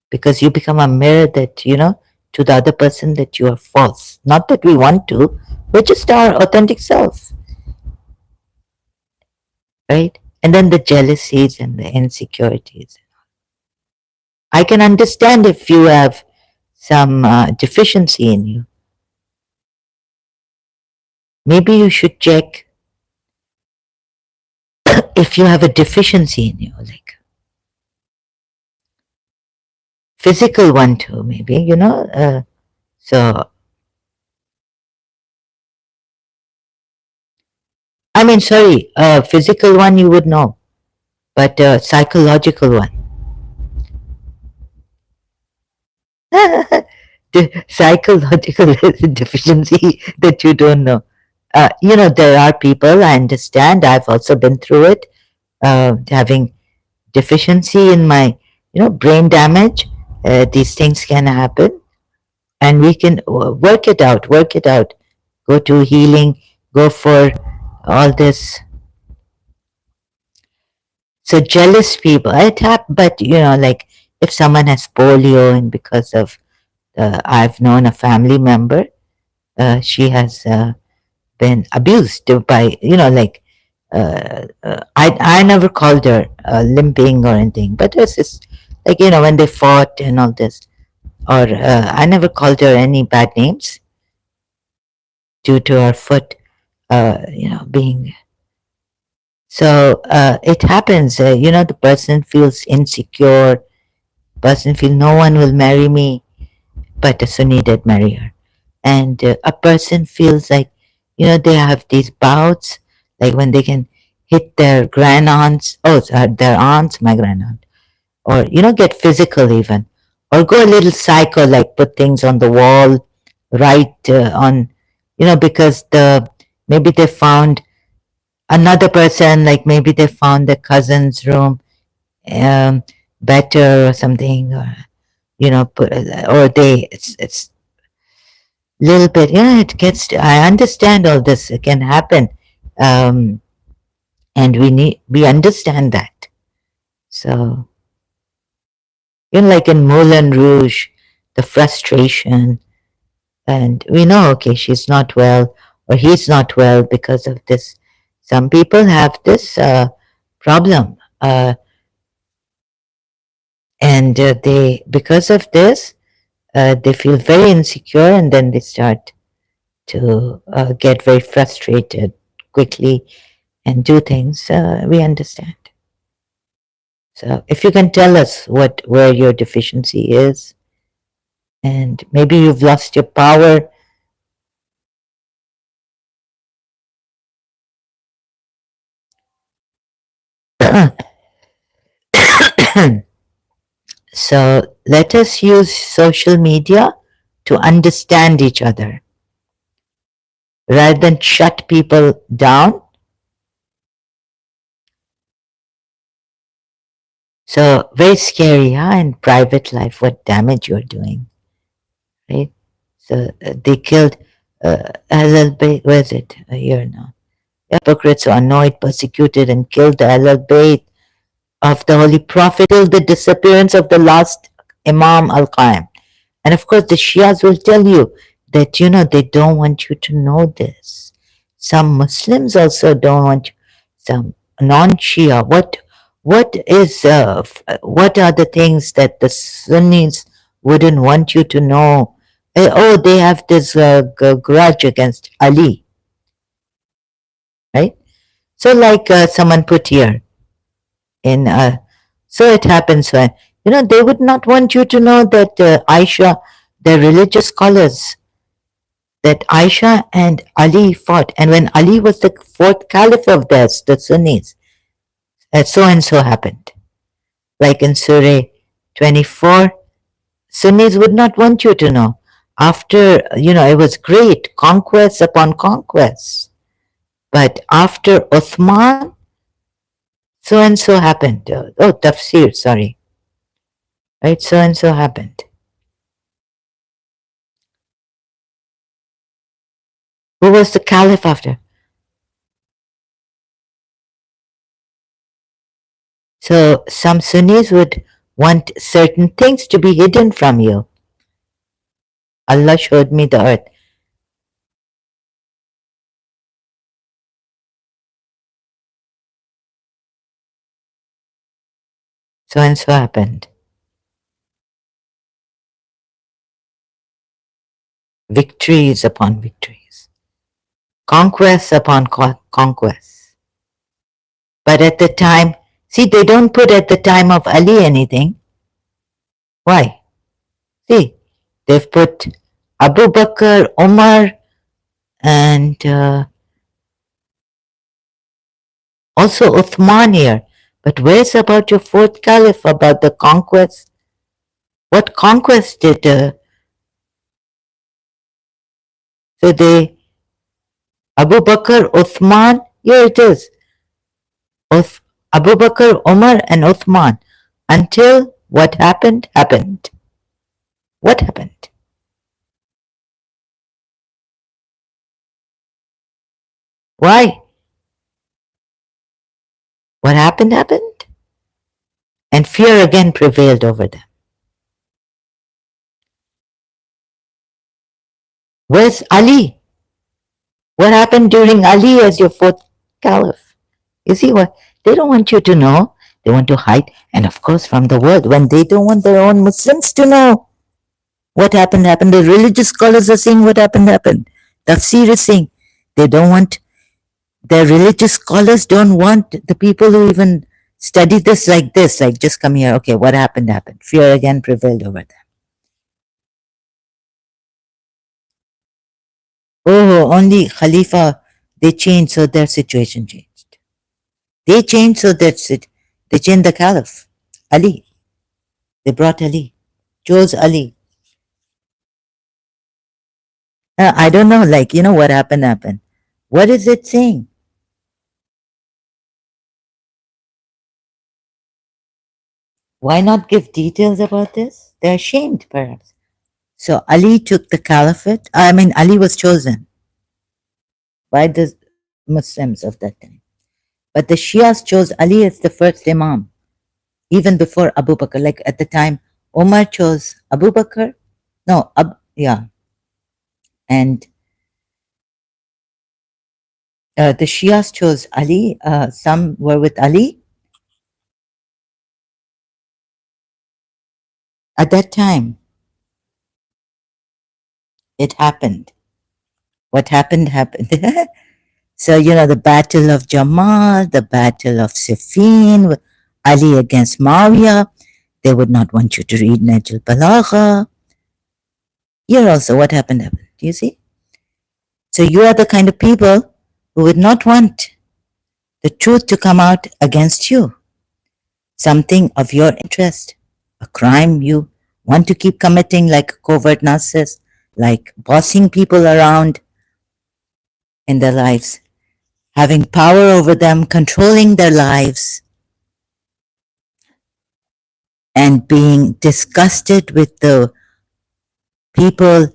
because you become a mirror that, you know, to the other person that you are false. Not that we want to, we're just our authentic self. Right? And then the jealousies and the insecurities. I can understand if you have some deficiency in you. Maybe you should check if you have a deficiency in you, like physical one too, maybe, you know. So, I mean, sorry, physical one you would know, but psychological one. The psychological deficiency that you don't know. You know, there are people, I understand, I've also been through it, having deficiency in my, you know, brain damage. These things can happen, and we can work it out, go to healing, go for all this. So jealous people, but you know, like if someone has polio and because of, I've known a family member, she has been abused by, you know, like, I never called her limping or anything, but it's just like, you know, when they fought and all this, or I never called her any bad names due to her foot, you know, being. So it happens, you know, the person feels insecure, person feels no one will marry me, but a Sunni did marry her. And a person feels like, you know, they have these bouts, like when they can hit their grand aunts, their aunts, my grand aunt, or get physical even, or go a little psycho, like put things on the wall, write on, because maybe they found another person, like maybe they found the cousin's room um, better or something, or put, or they it's little bit, yeah, it gets I understand all this, it can happen, um, and we understand that. So like in Moulin Rouge, the frustration, and we know, okay, she's not well or he's not well because of this. Some people have this problem, and they because of this they feel very insecure, and then they start to get very frustrated quickly and do things. We understand. So if you can tell us where your deficiency is, and maybe you've lost your power. So let us use social media to understand each other rather than shut people down. So very scary, huh? In private life, what damage you're doing, right? So they killed Halal Bayt. Where is it? A year now. The hypocrites who annoyed, persecuted, and killed the Halal Bayt of the Holy Prophet till the disappearance of the last Imam Al Qaim. And of course, the Shias will tell you that, they don't want you to know this. Some Muslims also don't want you, some non-Shia. What are the things that the Sunnis wouldn't want you to know? Oh, they have this grudge against Ali, right? So, like someone put here in, so it happens when they would not want you to know that Aisha, the religious scholars, that Aisha and Ali fought, and when Ali was the fourth caliph of theirs, the Sunnis, so and so happened. Like in Surah 24, Sunnis would not want you to know. After, it was great, conquest upon conquest. But after Uthman, so and so happened. Tafsir, sorry. Right, so and so happened. Who was the caliph after? So some Sunnis would want certain things to be hidden from you. Allah showed me the earth. So and so happened. Victories upon victories. Conquests upon conquests. But at the time, see, they don't put at the time of Ali anything. Why? See, they've put Abu Bakr, Umar, and also Uthman here. But where's about your fourth caliph, about the conquest? What conquest did so they Abu Bakr, Uthman, here it is. Abu Bakr, Umar, and Uthman. Until what happened, happened. What happened? Why? What happened, happened. And fear again prevailed over them. Where's Ali? What happened during Ali as your fourth caliph? You see what? They don't want you to know. They want to hide. And of course, from the world, when they don't want their own Muslims to know what happened, happened. The religious scholars are saying what happened, happened. Tafsir is saying they don't want, the religious scholars don't want the people who even study this, like just come here. Okay, what happened, happened. Fear again prevailed over them. Oh, only Khalifa They changed, so their situation changed. They changed, so that's it. They changed the caliph, Ali. They brought Ali, chose Ali. I don't know, like, what happened. What is it saying? Why not give details about this? They're ashamed, perhaps. So Ali took the caliphate. I mean, Ali was chosen by the Muslims of that time. But the Shias chose Ali as the first Imam, even before Abu Bakr. Like at the time, Omar chose Abu Bakr. No, yeah. And the Shias chose Ali. Some were with Ali. At that time, it happened. What happened, happened. So, the Battle of Jamal, the Battle of Siffin, Ali against Muawiyah. They would not want you to read Najl Balagha. Here also, what happened. Do you see? So you are the kind of people who would not want the truth to come out against you. Something of your interest, a crime you want to keep committing like a covert narcissist, like bossing people around in their lives, having power over them, controlling their lives, and being disgusted with the people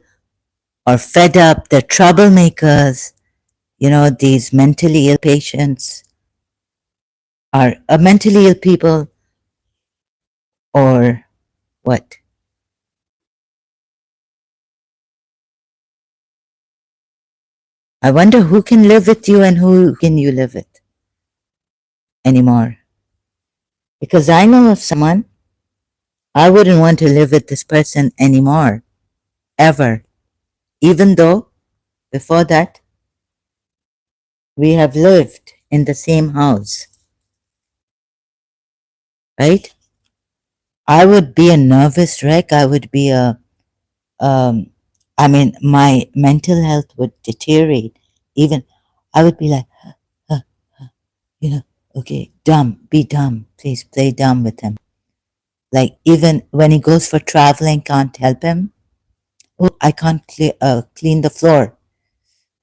or fed up, the troublemakers, these mentally ill patients are mentally ill people or what? I wonder who can live with you and who can you live with anymore. Because I know of someone, I wouldn't want to live with this person anymore, ever. Even though before that, we have lived in the same house, right? I would be a nervous wreck. I would be um, my mental health would deteriorate. Even I would be like, uh, okay, dumb, be dumb. Please play dumb with him. Like, even when he goes for traveling, can't help him. Oh, I can't clean the floor.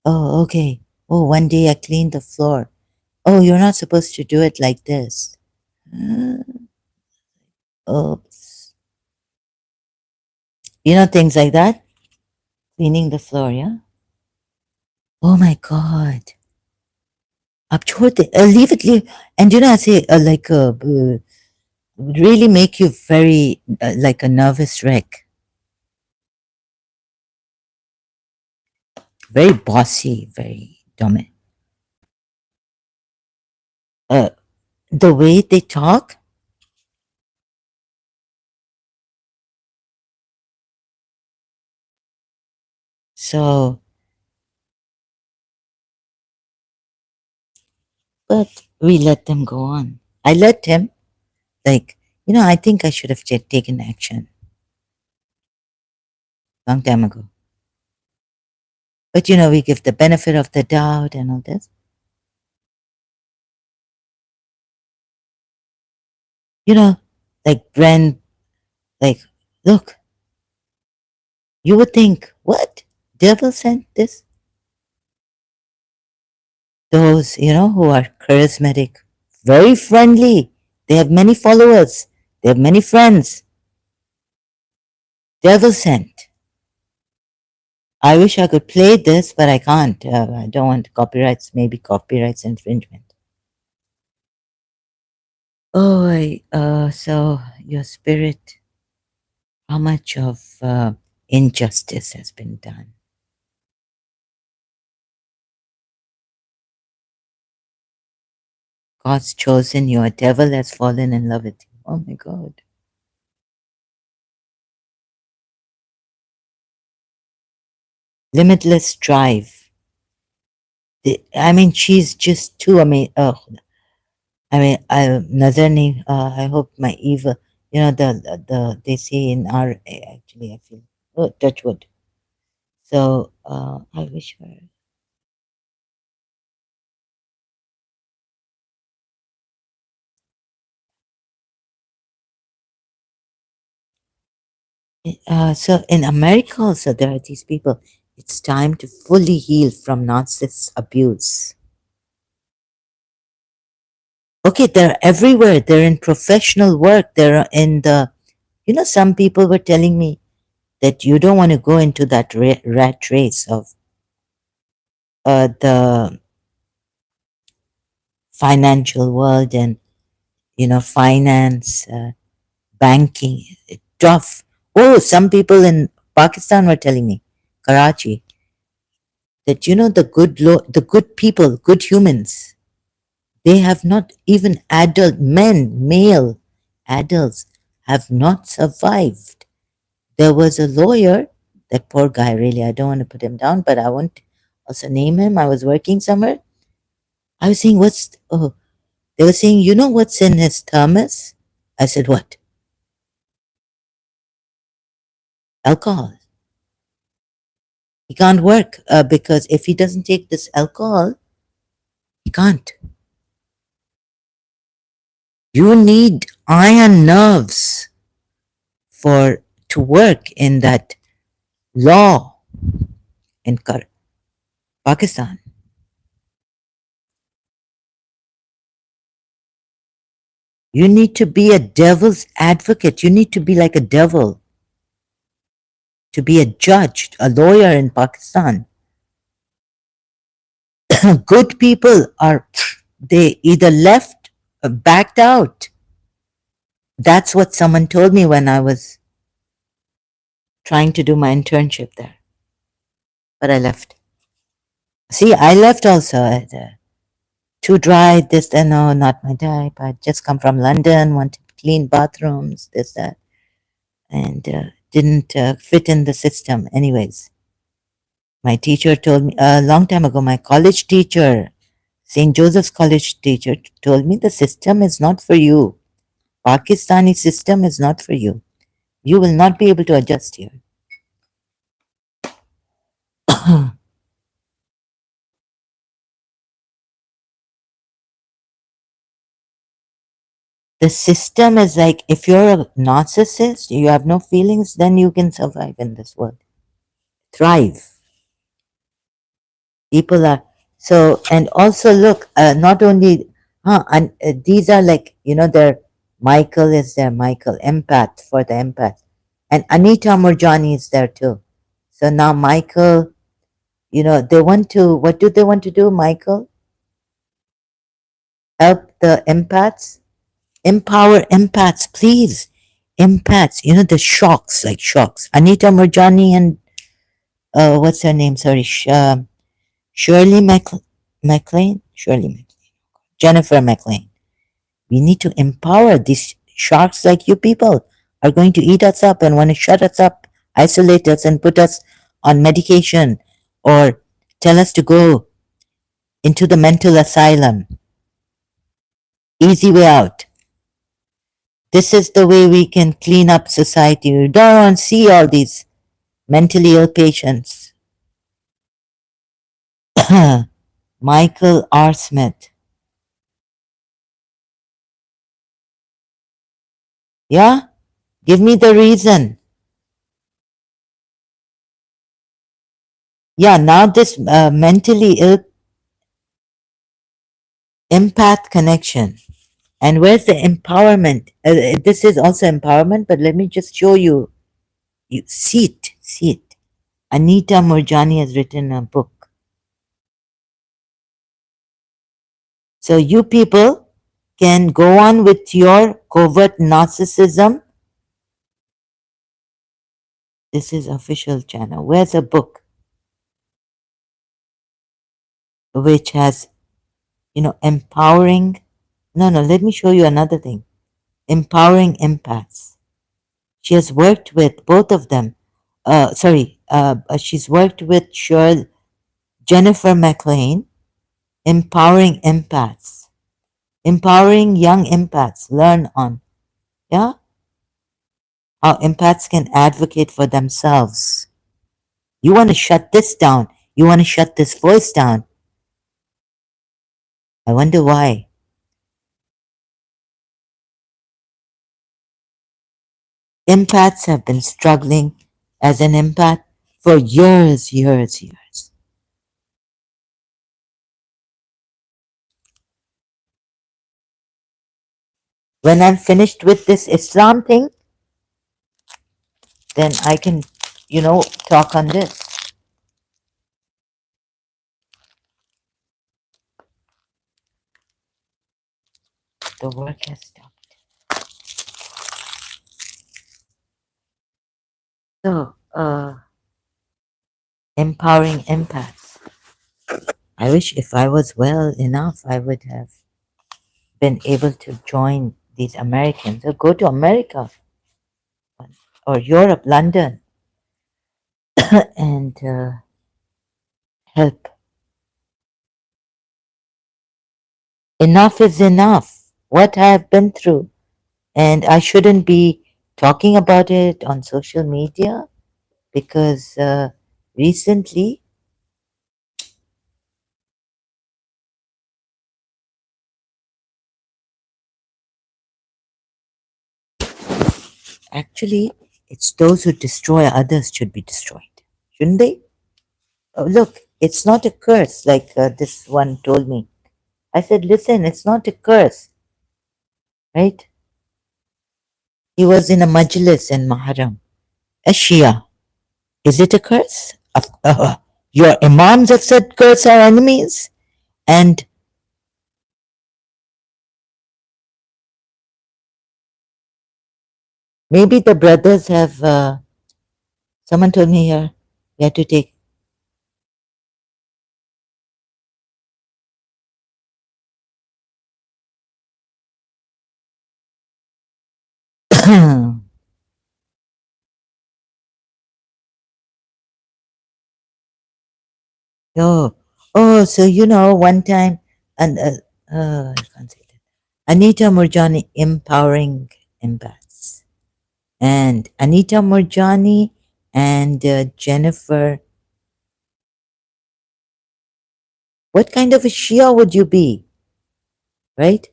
Oh, okay. Oh, one day I cleaned the floor. Oh, you're not supposed to do it like this. Oops. Things like that. Cleaning the floor, yeah? Oh my God. अब छोड़ दे, leave. And I say, really make you very, like a nervous wreck. Very bossy, very dominant. Uh, the way they talk, so, but we let them go on. I let him, like, I think I should have taken action long time ago. But we give the benefit of the doubt and all this. Like Bren, like, look, you would think, what? Devil sent this? Those, who are charismatic, very friendly. They have many followers. They have many friends. Devil sent. I wish I could play this, but I can't. I don't want copyrights, maybe copyrights infringement. Oh, so your spirit, how much of injustice has been done? God's chosen you, a devil has fallen in love with you. Oh my God. Limitless drive. She's just too amazing. Oh, Nazarni, I hope my evil, they say in our, actually, I feel, oh, touch wood. So, I wish her So in America also there are these people. It's time to fully heal from narcissist abuse. Okay, they're everywhere. They're in professional work. They're in the, some people were telling me that you don't want to go into that rat race of the financial world and, finance, banking, tough. Oh, some people in Pakistan were telling me, Karachi, that, the good people, good humans, they have not even adult men, male adults have not survived. There was a lawyer, that poor guy, really, I don't want to put him down, but I won't also name him. I was working somewhere. I was saying, they were saying, what's in his thermos? I said, what? Alcohol. He can't work because if he doesn't take this alcohol, he can't. You need iron nerves for to work in that law in Pakistan. You need to be a devil's advocate. You need to be like a devil to be a judge, a lawyer in Pakistan. Good people they either left or backed out. That's what someone told me when I was trying to do my internship there. But I left. See, I left also. Too dry, this, and no, not my type. I just come from London, wanted clean bathrooms, this, that, and didn't fit in the system. Anyways, my teacher told me a long time ago, my college teacher, St. Joseph's College teacher, told me the system is not for you. Pakistani system is not for you. You will not be able to adjust here. The system is like if you're a narcissist, you have no feelings, then you can survive in this world. Thrive. People are so, and also look, not only, and these are like, they're Michael is there, Michael, empath for the empath. And Anita Murjani is there too. So now Michael, they want to, what do they want to do, Michael? Help the empaths? Empower empaths, please. Empaths, the shocks, like shocks. Anita Murjani and, what's her name? Sorry, Shirley MacLaine? Shirley MacLaine. Jennifer McLean. We need to empower these sharks like you people are going to eat us up and want to shut us up, isolate us, and put us on medication or tell us to go into the mental asylum. Easy way out. This is the way we can clean up society. We don't want to see all these mentally ill patients. Michael R. Smith. Yeah? Give me the reason. Yeah, now this mentally ill empath connection. And where's the empowerment? This is also empowerment, but let me just show you. You see it, see it. Anita Murjani has written a book. So you people can go on with your covert narcissism. This is official channel. Where's a book which has, empowering? No, let me show you another thing. Empowering empaths. She has worked with both of them. She's worked with Jennifer McLean, empowering empaths, empowering young empaths. Learn on, yeah, how empaths can advocate for themselves. You want to shut this down. You want to shut this voice down. I wonder why. Empaths have been struggling as an empath for years, years, years. When I'm finished with this Islam thing, then I can, talk on this. The work has stopped. So, empowering empaths. I wish if I was well enough, I would have been able to join these Americans or go to America or Europe, London, and help. Enough is enough. What I have been through. And I shouldn't be talking about it on social media because recently, actually, it's those who destroy others should be destroyed, shouldn't they? Oh, look, it's not a curse like this one told me. I said, listen, it's not a curse, right? He was in a majlis in Maharam, a Shia. Is it a curse? Your imams have said curse our enemies, and maybe the brothers have. Someone told me here we had to take. Oh, oh, so one time, and I can't say that. Anita Murjani empowering empaths, and Anita Murjani and Jennifer. What kind of a Shia would you be, right?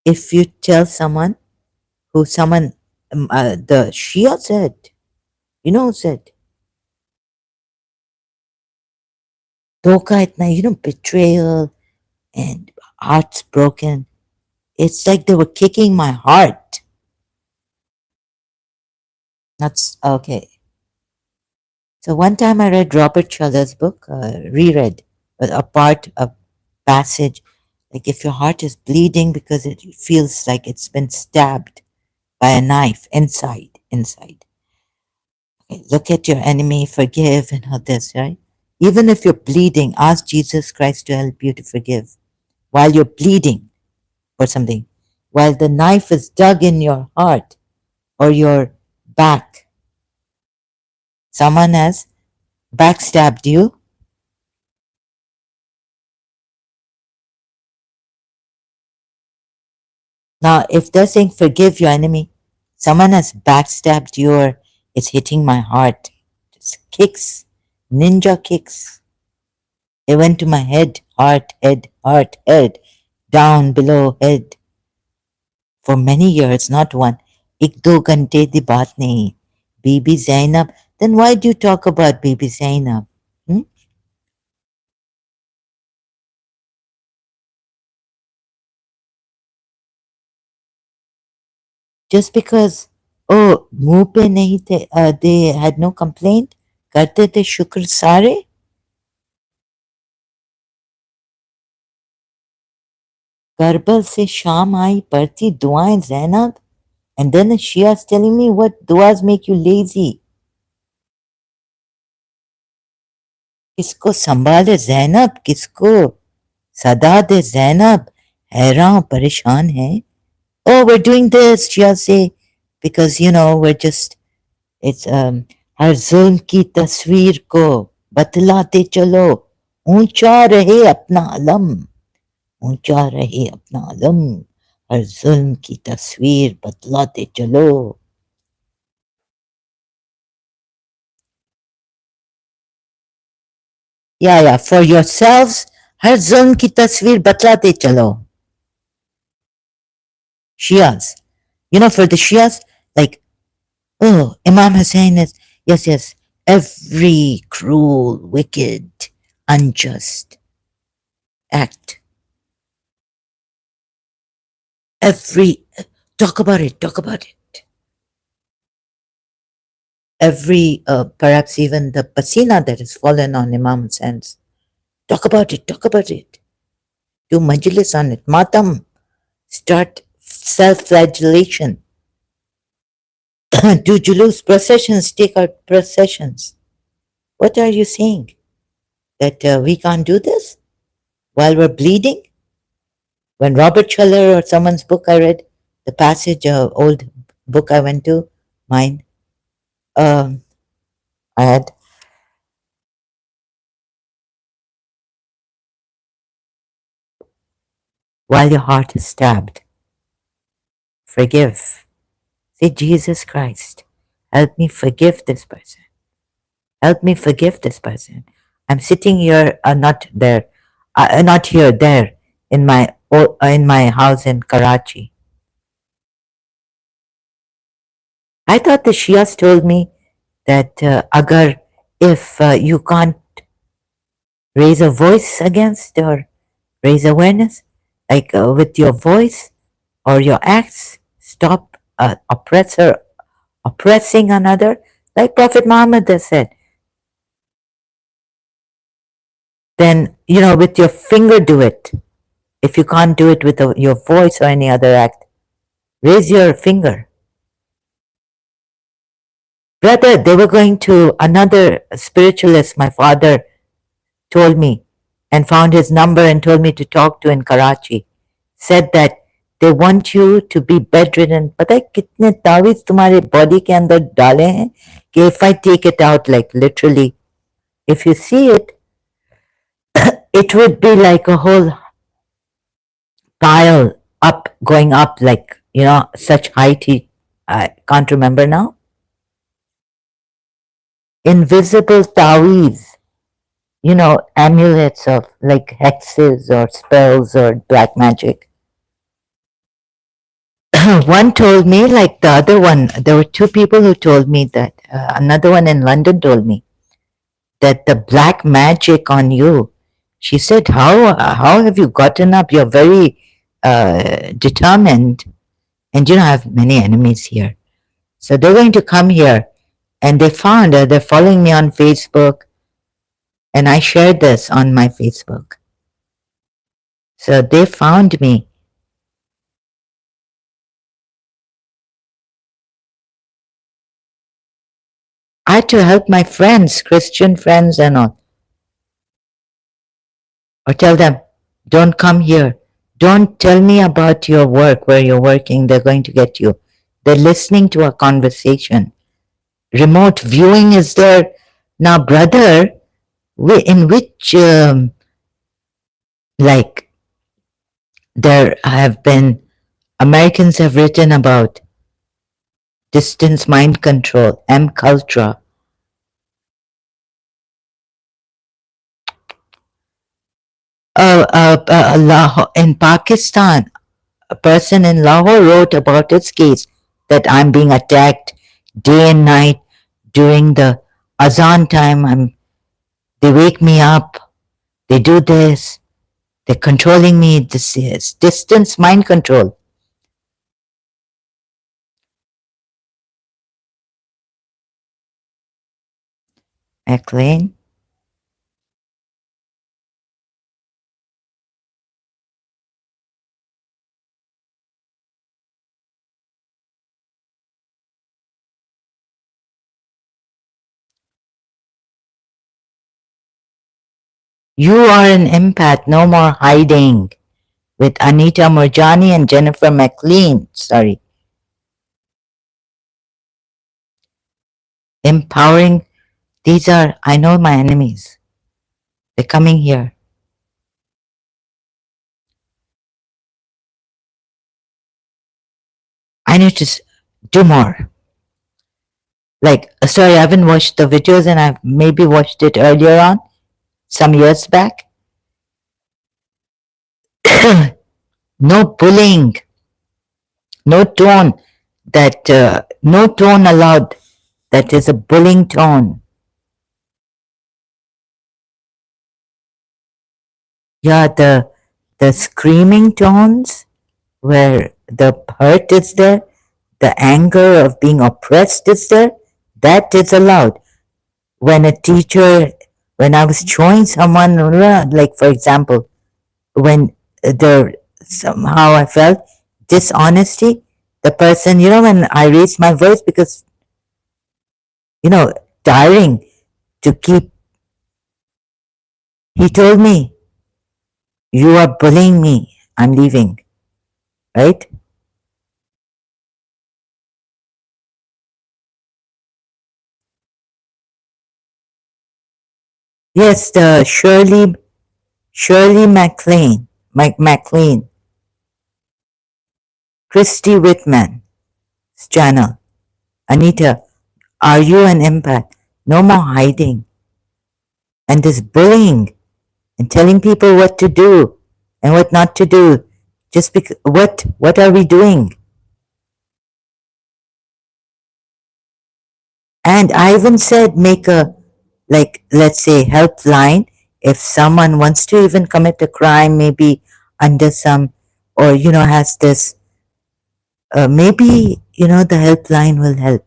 If you tell someone who someone, the Shia said, who said, "Dhoka itna," betrayal and hearts broken. It's like they were kicking my heart. That's okay. So one time I read Robert Shuller's book, reread a passage, like if your heart is bleeding because it feels like it's been stabbed by a knife inside. Okay, look at your enemy, forgive, and all this, right? Even if you're bleeding, ask Jesus Christ to help you to forgive while you're bleeding or something, while the knife is dug in your heart or your back. Someone has backstabbed you. Now, if they're saying forgive your enemy, someone has backstabbed you or it's hitting my heart. It's kicks, ninja kicks. They went to my heart, head, down, below, head. For many years, not one. एक दो घंटे दी बात नहीं. Bibi Zainab. Then why do you talk about Bibi Zainab? Hmm? Just because, oh, मुंह पे नहीं थे, they had no complaint, करते थे शुक्र सारे. करबल से शाम आई पढ़ती दुआएं Zainab. And then the Shia's telling me what duas make you lazy. किसको संभाले ज़ैनब, किसको सदा दे ज़ैनब. हैरान परेशान है. Oh, we're doing this, Shia say, because we're just, it's हर जुल्म की तस्वीर को बतलाते चलो. ऊंचा रहे अपना अलम, ऊंचा रहे अपना अलम. हर जुल्म की तस्वीर बतलाते चलो. Yeah, for yourselves, हर जुल्म की तस्वीर बतलाते चलो. Shias. For the Shias, like, oh, Imam Hussein is, yes, yes, every cruel, wicked, unjust act, every, talk about it. Every, perhaps even the pasina that has fallen on Imam Hussein's, talk about it, talk about it. Do majlis on it, matam, start self-flagellation, do julus, processions, take out processions. What are you saying? That we can't do this while we're bleeding? When Robert Schuller or someone's book I read, the passage, old book I went to, mine, um, I had, while your heart is stabbed, forgive. Say, Jesus Christ, help me forgive this person. Help me forgive this person. I'm sitting here, not there, not here, there, in my house in Karachi. I thought the Shias told me that agar, if you can't raise a voice against or raise awareness, like with your voice or your acts, stop oppressing another, like Prophet Muhammad has said. Then, with your finger do it. If you can't do it with your voice or any other act, raise your finger. Brother, they were going to another spiritualist, my father told me, and found his number and told me to talk to in Karachi. Said that they want you to be bedridden. पता है कितने तावीज तुम्हारे body के अंदर डाले हैं कि if I take it out, like literally, if you see it, it would be like a whole pile up, going up, like, such height. I can't remember now. Invisible taweez, amulets of like hexes or spells or black magic. One told me, like the other one, there were two people who told me that, another one in London told me that the black magic on you, she said, how have you gotten up? You're very determined, and I have many enemies here. So they're going to come here, and they found, they're following me on Facebook, and I shared this on my Facebook. So they found me. I had to help my friends, Christian friends and all. Or tell them, don't come here. Don't tell me about your work, where you're working. They're going to get you. They're listening to a conversation. Remote viewing is there. Now, brother, in which, like, there have been, Americans have written about distance mind control, MKultra. In Pakistan, a person in Lahore wrote about its case, that I'm being attacked day and night during the azan time. They wake me up, they do this, they're controlling me. This is distance mind control. McLean, you are an empath, no more hiding, with Anita Murjani and Jennifer McLean. Sorry. Empowering. These are, I know my enemies. They're coming here. I need to do more. Like, sorry, I haven't watched the videos, and I've maybe watched it earlier on, some years back. No bullying, no tone. that no tone allowed, that is a bullying tone. Yeah, the screaming tones where the hurt is there, the anger of being oppressed is there, that is allowed. When a teacher, when I was showing someone, like for example, when the somehow I felt dishonesty, the person, when I raised my voice because, tiring to keep, he told me, you are bullying me, I'm leaving, right? Yes, the Shirley MacLaine, Christy Whitman, channel. Anita, are you an empath? No more hiding. And this bullying and telling people what to do and what not to do. Just because, what are we doing? And I even said make a, like, let's say helpline if someone wants to even commit a crime, maybe under some, or has this, maybe the helpline will help.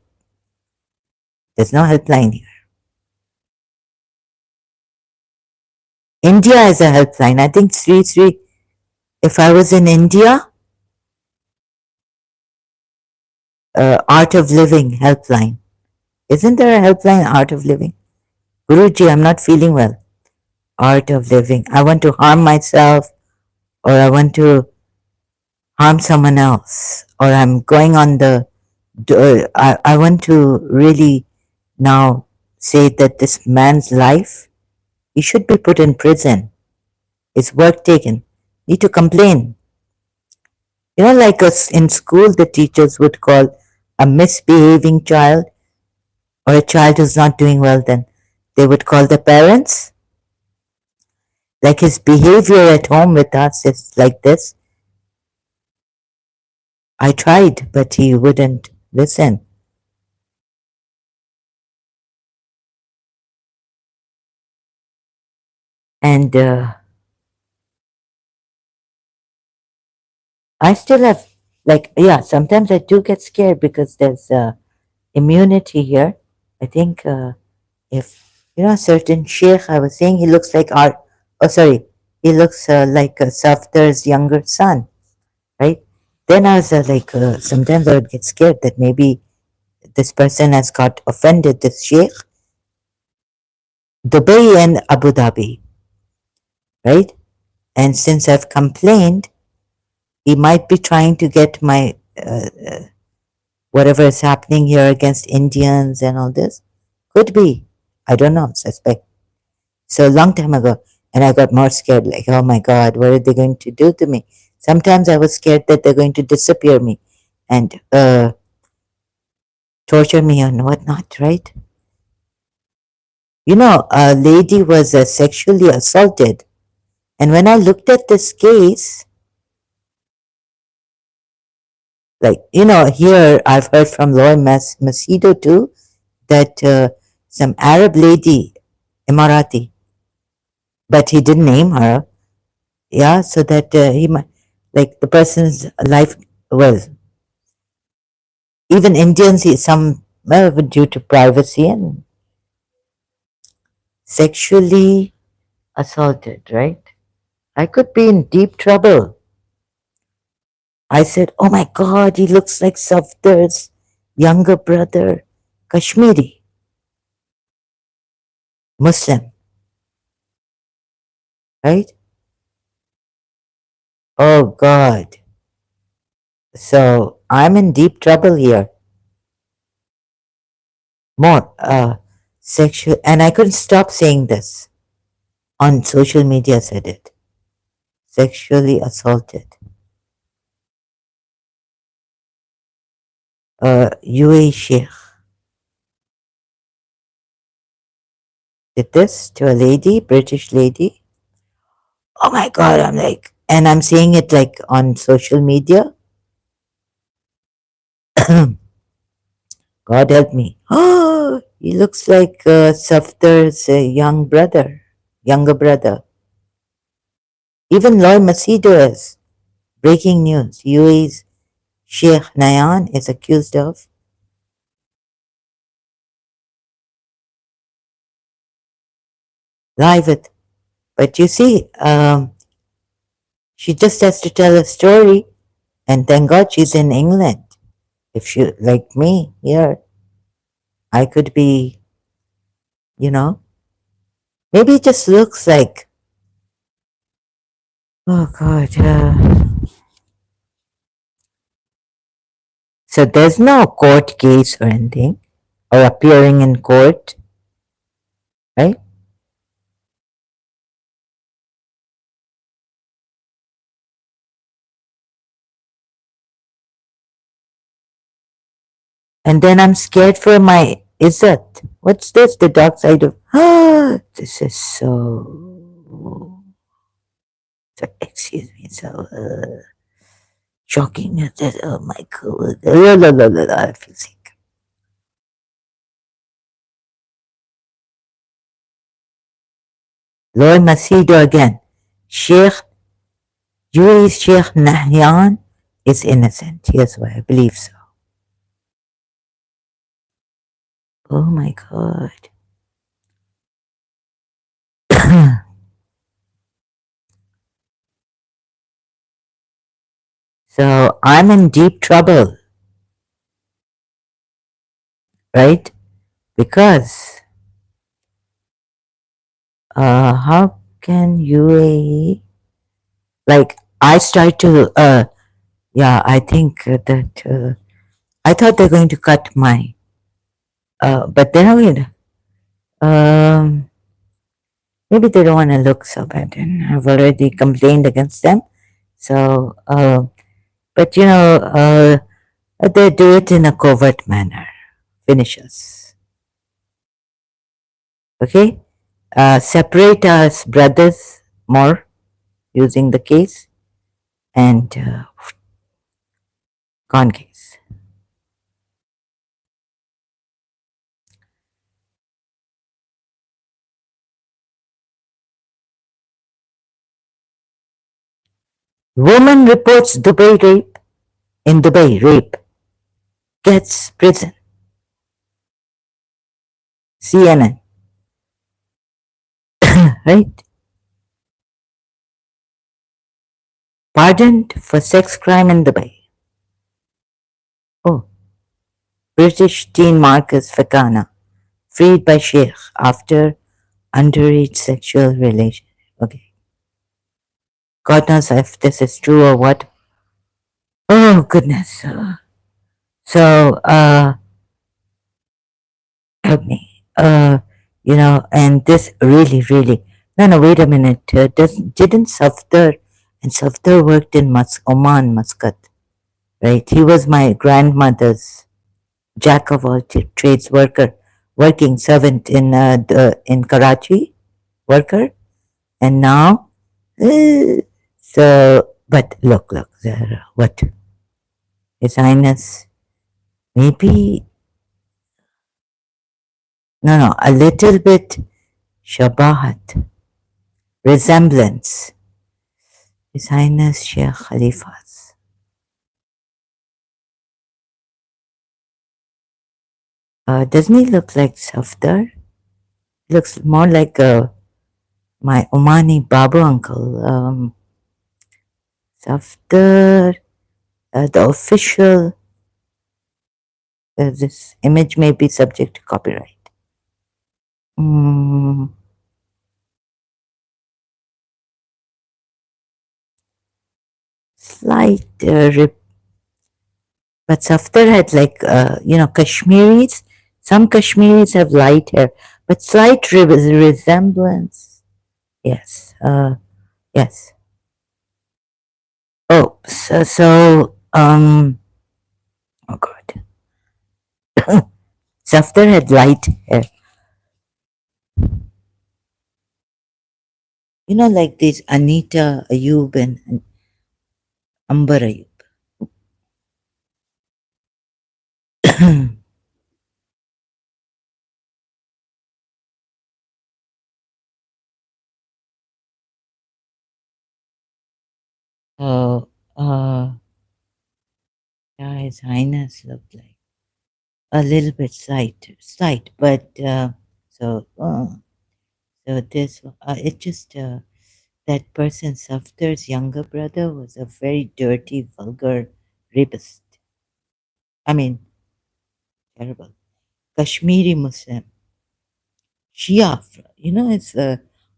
There's no helpline here. India is a helpline. I think Sri, if I was in India, Art of Living helpline. Isn't there a helpline, Art of Living? Guruji, I'm not feeling well. Art of Living. I want to harm myself, or I want to harm someone else, or I'm going on the, I want to really now say that this man's life, he should be put in prison. His work taken. Need to complain. Like us in school, the teachers would call a misbehaving child or a child who's not doing well, then they would call the parents. Like his behavior at home with us is like this. I tried, but he wouldn't listen. And I still have, like, yeah, sometimes I do get scared because there's immunity here. I think if, a certain sheikh, I was saying he looks like our, oh, sorry, he looks like Safdar's younger son, right? Then I was like, sometimes I would get scared that maybe this person has got offended, this sheikh, Dubai and Abu Dhabi, right? And since I've complained, he might be trying to get my whatever is happening here against Indians and all this. Could be. I don't know, suspect. So a long time ago, and I got more scared, like, oh my God, what are they going to do to me? Sometimes I was scared that they're going to disappear me and torture me and whatnot, right? A lady was sexually assaulted. And when I looked at this case, like, here I've heard from Lord Macedo too, that some Arab lady, Emirati, but he didn't name her, yeah, so that he might, like, the person's life, well, even Indians, some, well, due to privacy and sexually assaulted, right? I could be in deep trouble. I said, oh my God, he looks like Safdar's younger brother, Kashmiri, Muslim, right? Oh God. So I'm in deep trouble here. More sexual, and I couldn't stop saying this. On social media, said it. Sexually assaulted. UAE Sheikh did this to a lady, British lady. Oh my God, I'm like, and I'm saying it like on social media. God help me. Oh, he looks like Safdar's younger brother. Even Loy Macedo is. Breaking news. UAE's Sheikh Nayan is accused of live it. But you see, she just has to tell a story, and thank God she's in England. If she, like me here, I could be, you know, maybe it just looks like, oh God. So there's no court case or anything, or appearing in court, right? And then I'm scared for my Izzat. What's this? The dark side of, this is so excuse me, so shocking. Oh my God. I feel sick. Lord Macedo again. Sheikh, UAE's Sheikh Nahyan is innocent. Here's why I believe so. Oh my God. So I'm in deep trouble, right? Because how can UAE, like, I start to yeah, I think that I thought they're going to cut my but then again, maybe they don't want to look so bad, and I've already complained against them. So but you know, they do it in a covert manner. Finish us, okay? Separate us brothers more using the case and gone case. Woman reports Dubai rape. In Dubai, rape gets prison. CNN, right? Pardoned for sex crime in Dubai. Oh, British teen Marcus Fakana freed by Sheikh after underage sexual relation. Okay. God knows if this is true or what. Oh goodness. So help me. You know, and this really. No, wait a minute. Didn't Safdar, and Safdar worked in Oman, Muscat, right? He was my grandmother's jack of all trades working servant in Karachi, worker, and now, so. But look, what His Highness, maybe no, a little bit shabahat, resemblance. His Highness Sheikh Khalifas. Doesn't he look like Safdar? Looks more like my Omani Babu uncle. Safdar, the official. This image may be subject to copyright. Mm, slight but Safdar had like, Kashmiris. Some Kashmiris have light hair, but slight resemblance. Yes, yes. Oh, oh God. Safdar had light hair. You know, like these Anita Ayub and Amber Ayub. So, yeah, His Highness looked like a little bit slight, but so this it just that person Safdar's younger brother was a very dirty, vulgar rapist. I mean, terrible. Kashmiri Muslim, Shia. His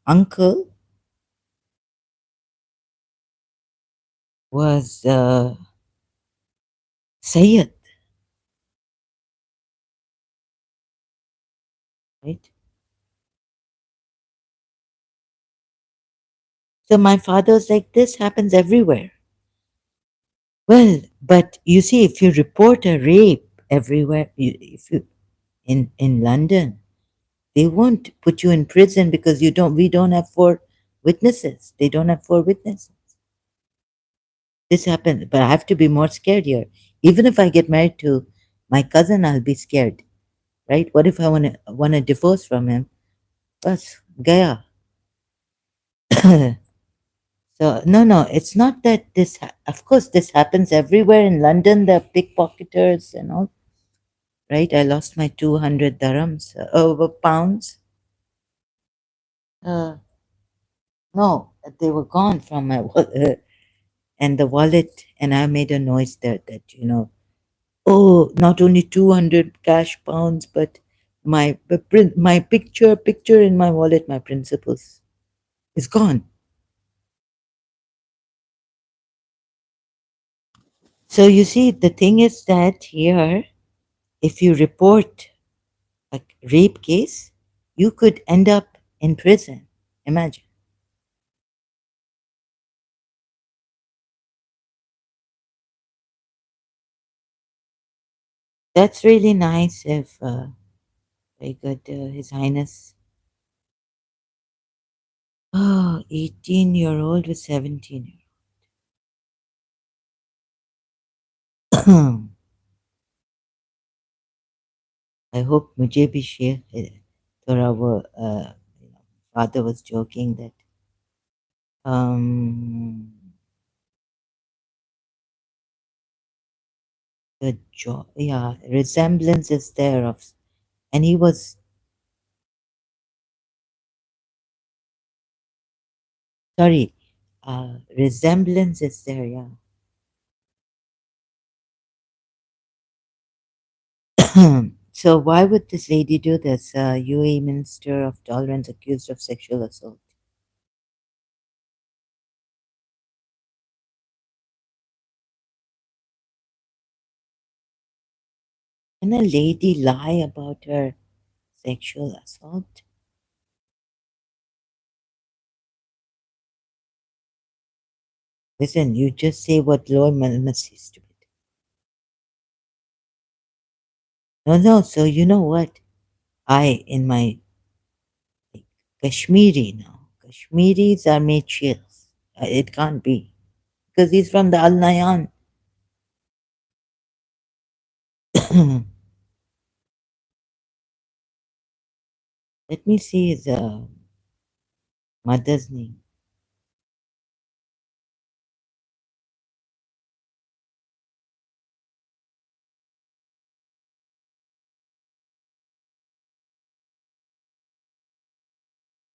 uncle was Sayyid, right? So my father's like, this happens everywhere. Well, but you see, if you report a rape everywhere, if you in London, they won't put you in prison because we don't have four witnesses. They don't have four witnesses. This happened, but I have to be more scared here. Even if I get married to my cousin, I'll be scared, right? What if I want a divorce from him? Bas, gaya. So no, it's not that of course this happens everywhere in London. The pickpocketers and all, right? I lost my 200 dirhams, over pounds. Uh, no, they were gone from my wallet, and the wallet, and I made a noise there that oh, not only 200 cash pounds, but my picture in my wallet, my principals, is gone. So you see, the thing is that here, if you report a rape case, you could end up in prison. Imagine. That's really nice. If very good, His Highness. Oh, 18-year-old with 17-year-old. I hope मुझे भी शेर थोड़ा वो father was joking that um yeah, resemblance is there of, and he was, sorry, resemblance is there, yeah. So why would this lady do this? UAE Minister of Tolerance accused of sexual assault. Can a lady lie about her sexual assault? Listen, you just say what Lord Muhammad says to it. No. So you know what? In my Kashmiri now, Kashmiris are made Shias. It can't be because he's from the Al Nayan. Let me see his mother's name.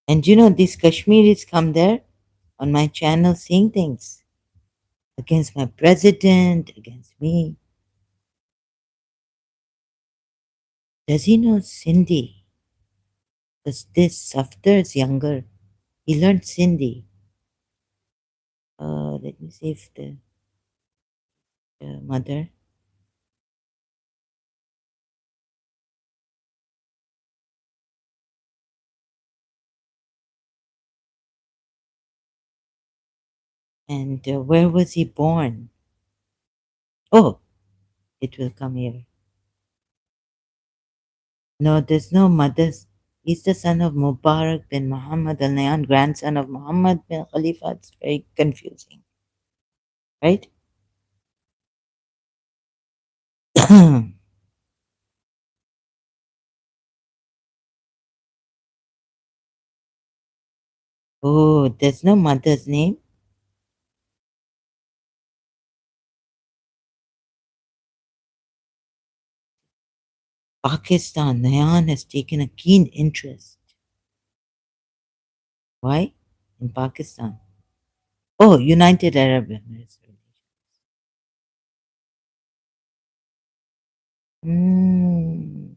And these Kashmiris come there on my channel saying things against my president, against me. Does he know Sindhi? Because this Safdar is younger. He learned Sindhi. Let me see if the mother. And where was he born? Oh, it will come here. No, there's no mothers. He's the son of Mubarak bin Muhammad Al Nayan, grandson of Muhammad bin Khalifa. It's very confusing, right? Oh, there's no mother's name? Pakistan. Nayan has taken a keen interest. Why? In Pakistan. Oh, United Arab Emirates. Hmm.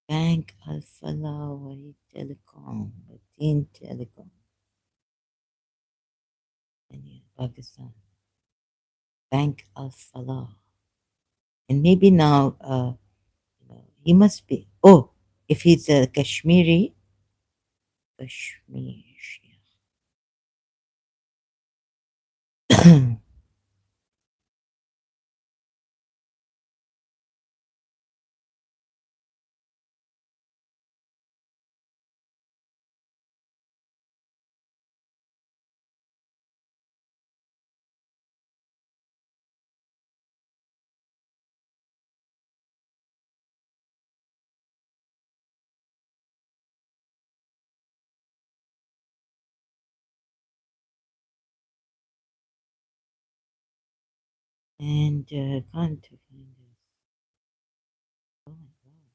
Bank Al Falah, Wahid Telecom, Batin Telecom, in Pakistan. Bank Al Falah. And maybe now he must be. Oh, if he's a Kashmiri, Kashmir. And can't find it. Oh my god.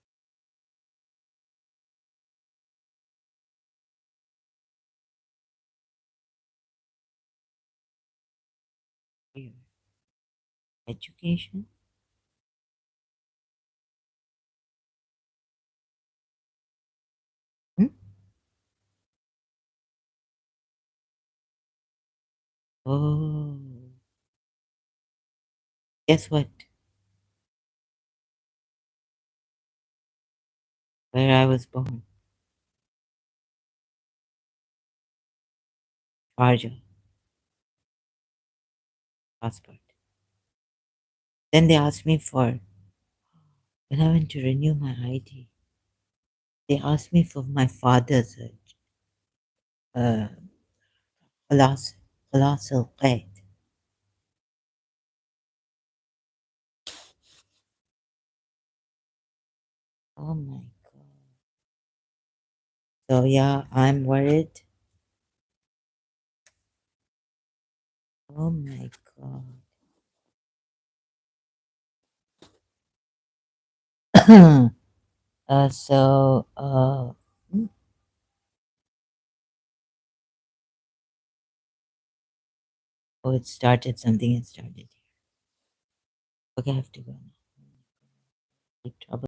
Here. Education? Hmm? Oh, guess what? Where I was born. Sharjah. Passport. Then they asked me for, when I went to renew my ID, they asked me for my father's uh, خلاص خلاص القيد. Oh my god. So yeah, I'm worried. Oh my god. So oh, it started something. It started. Okay, I have to go now. Big trouble.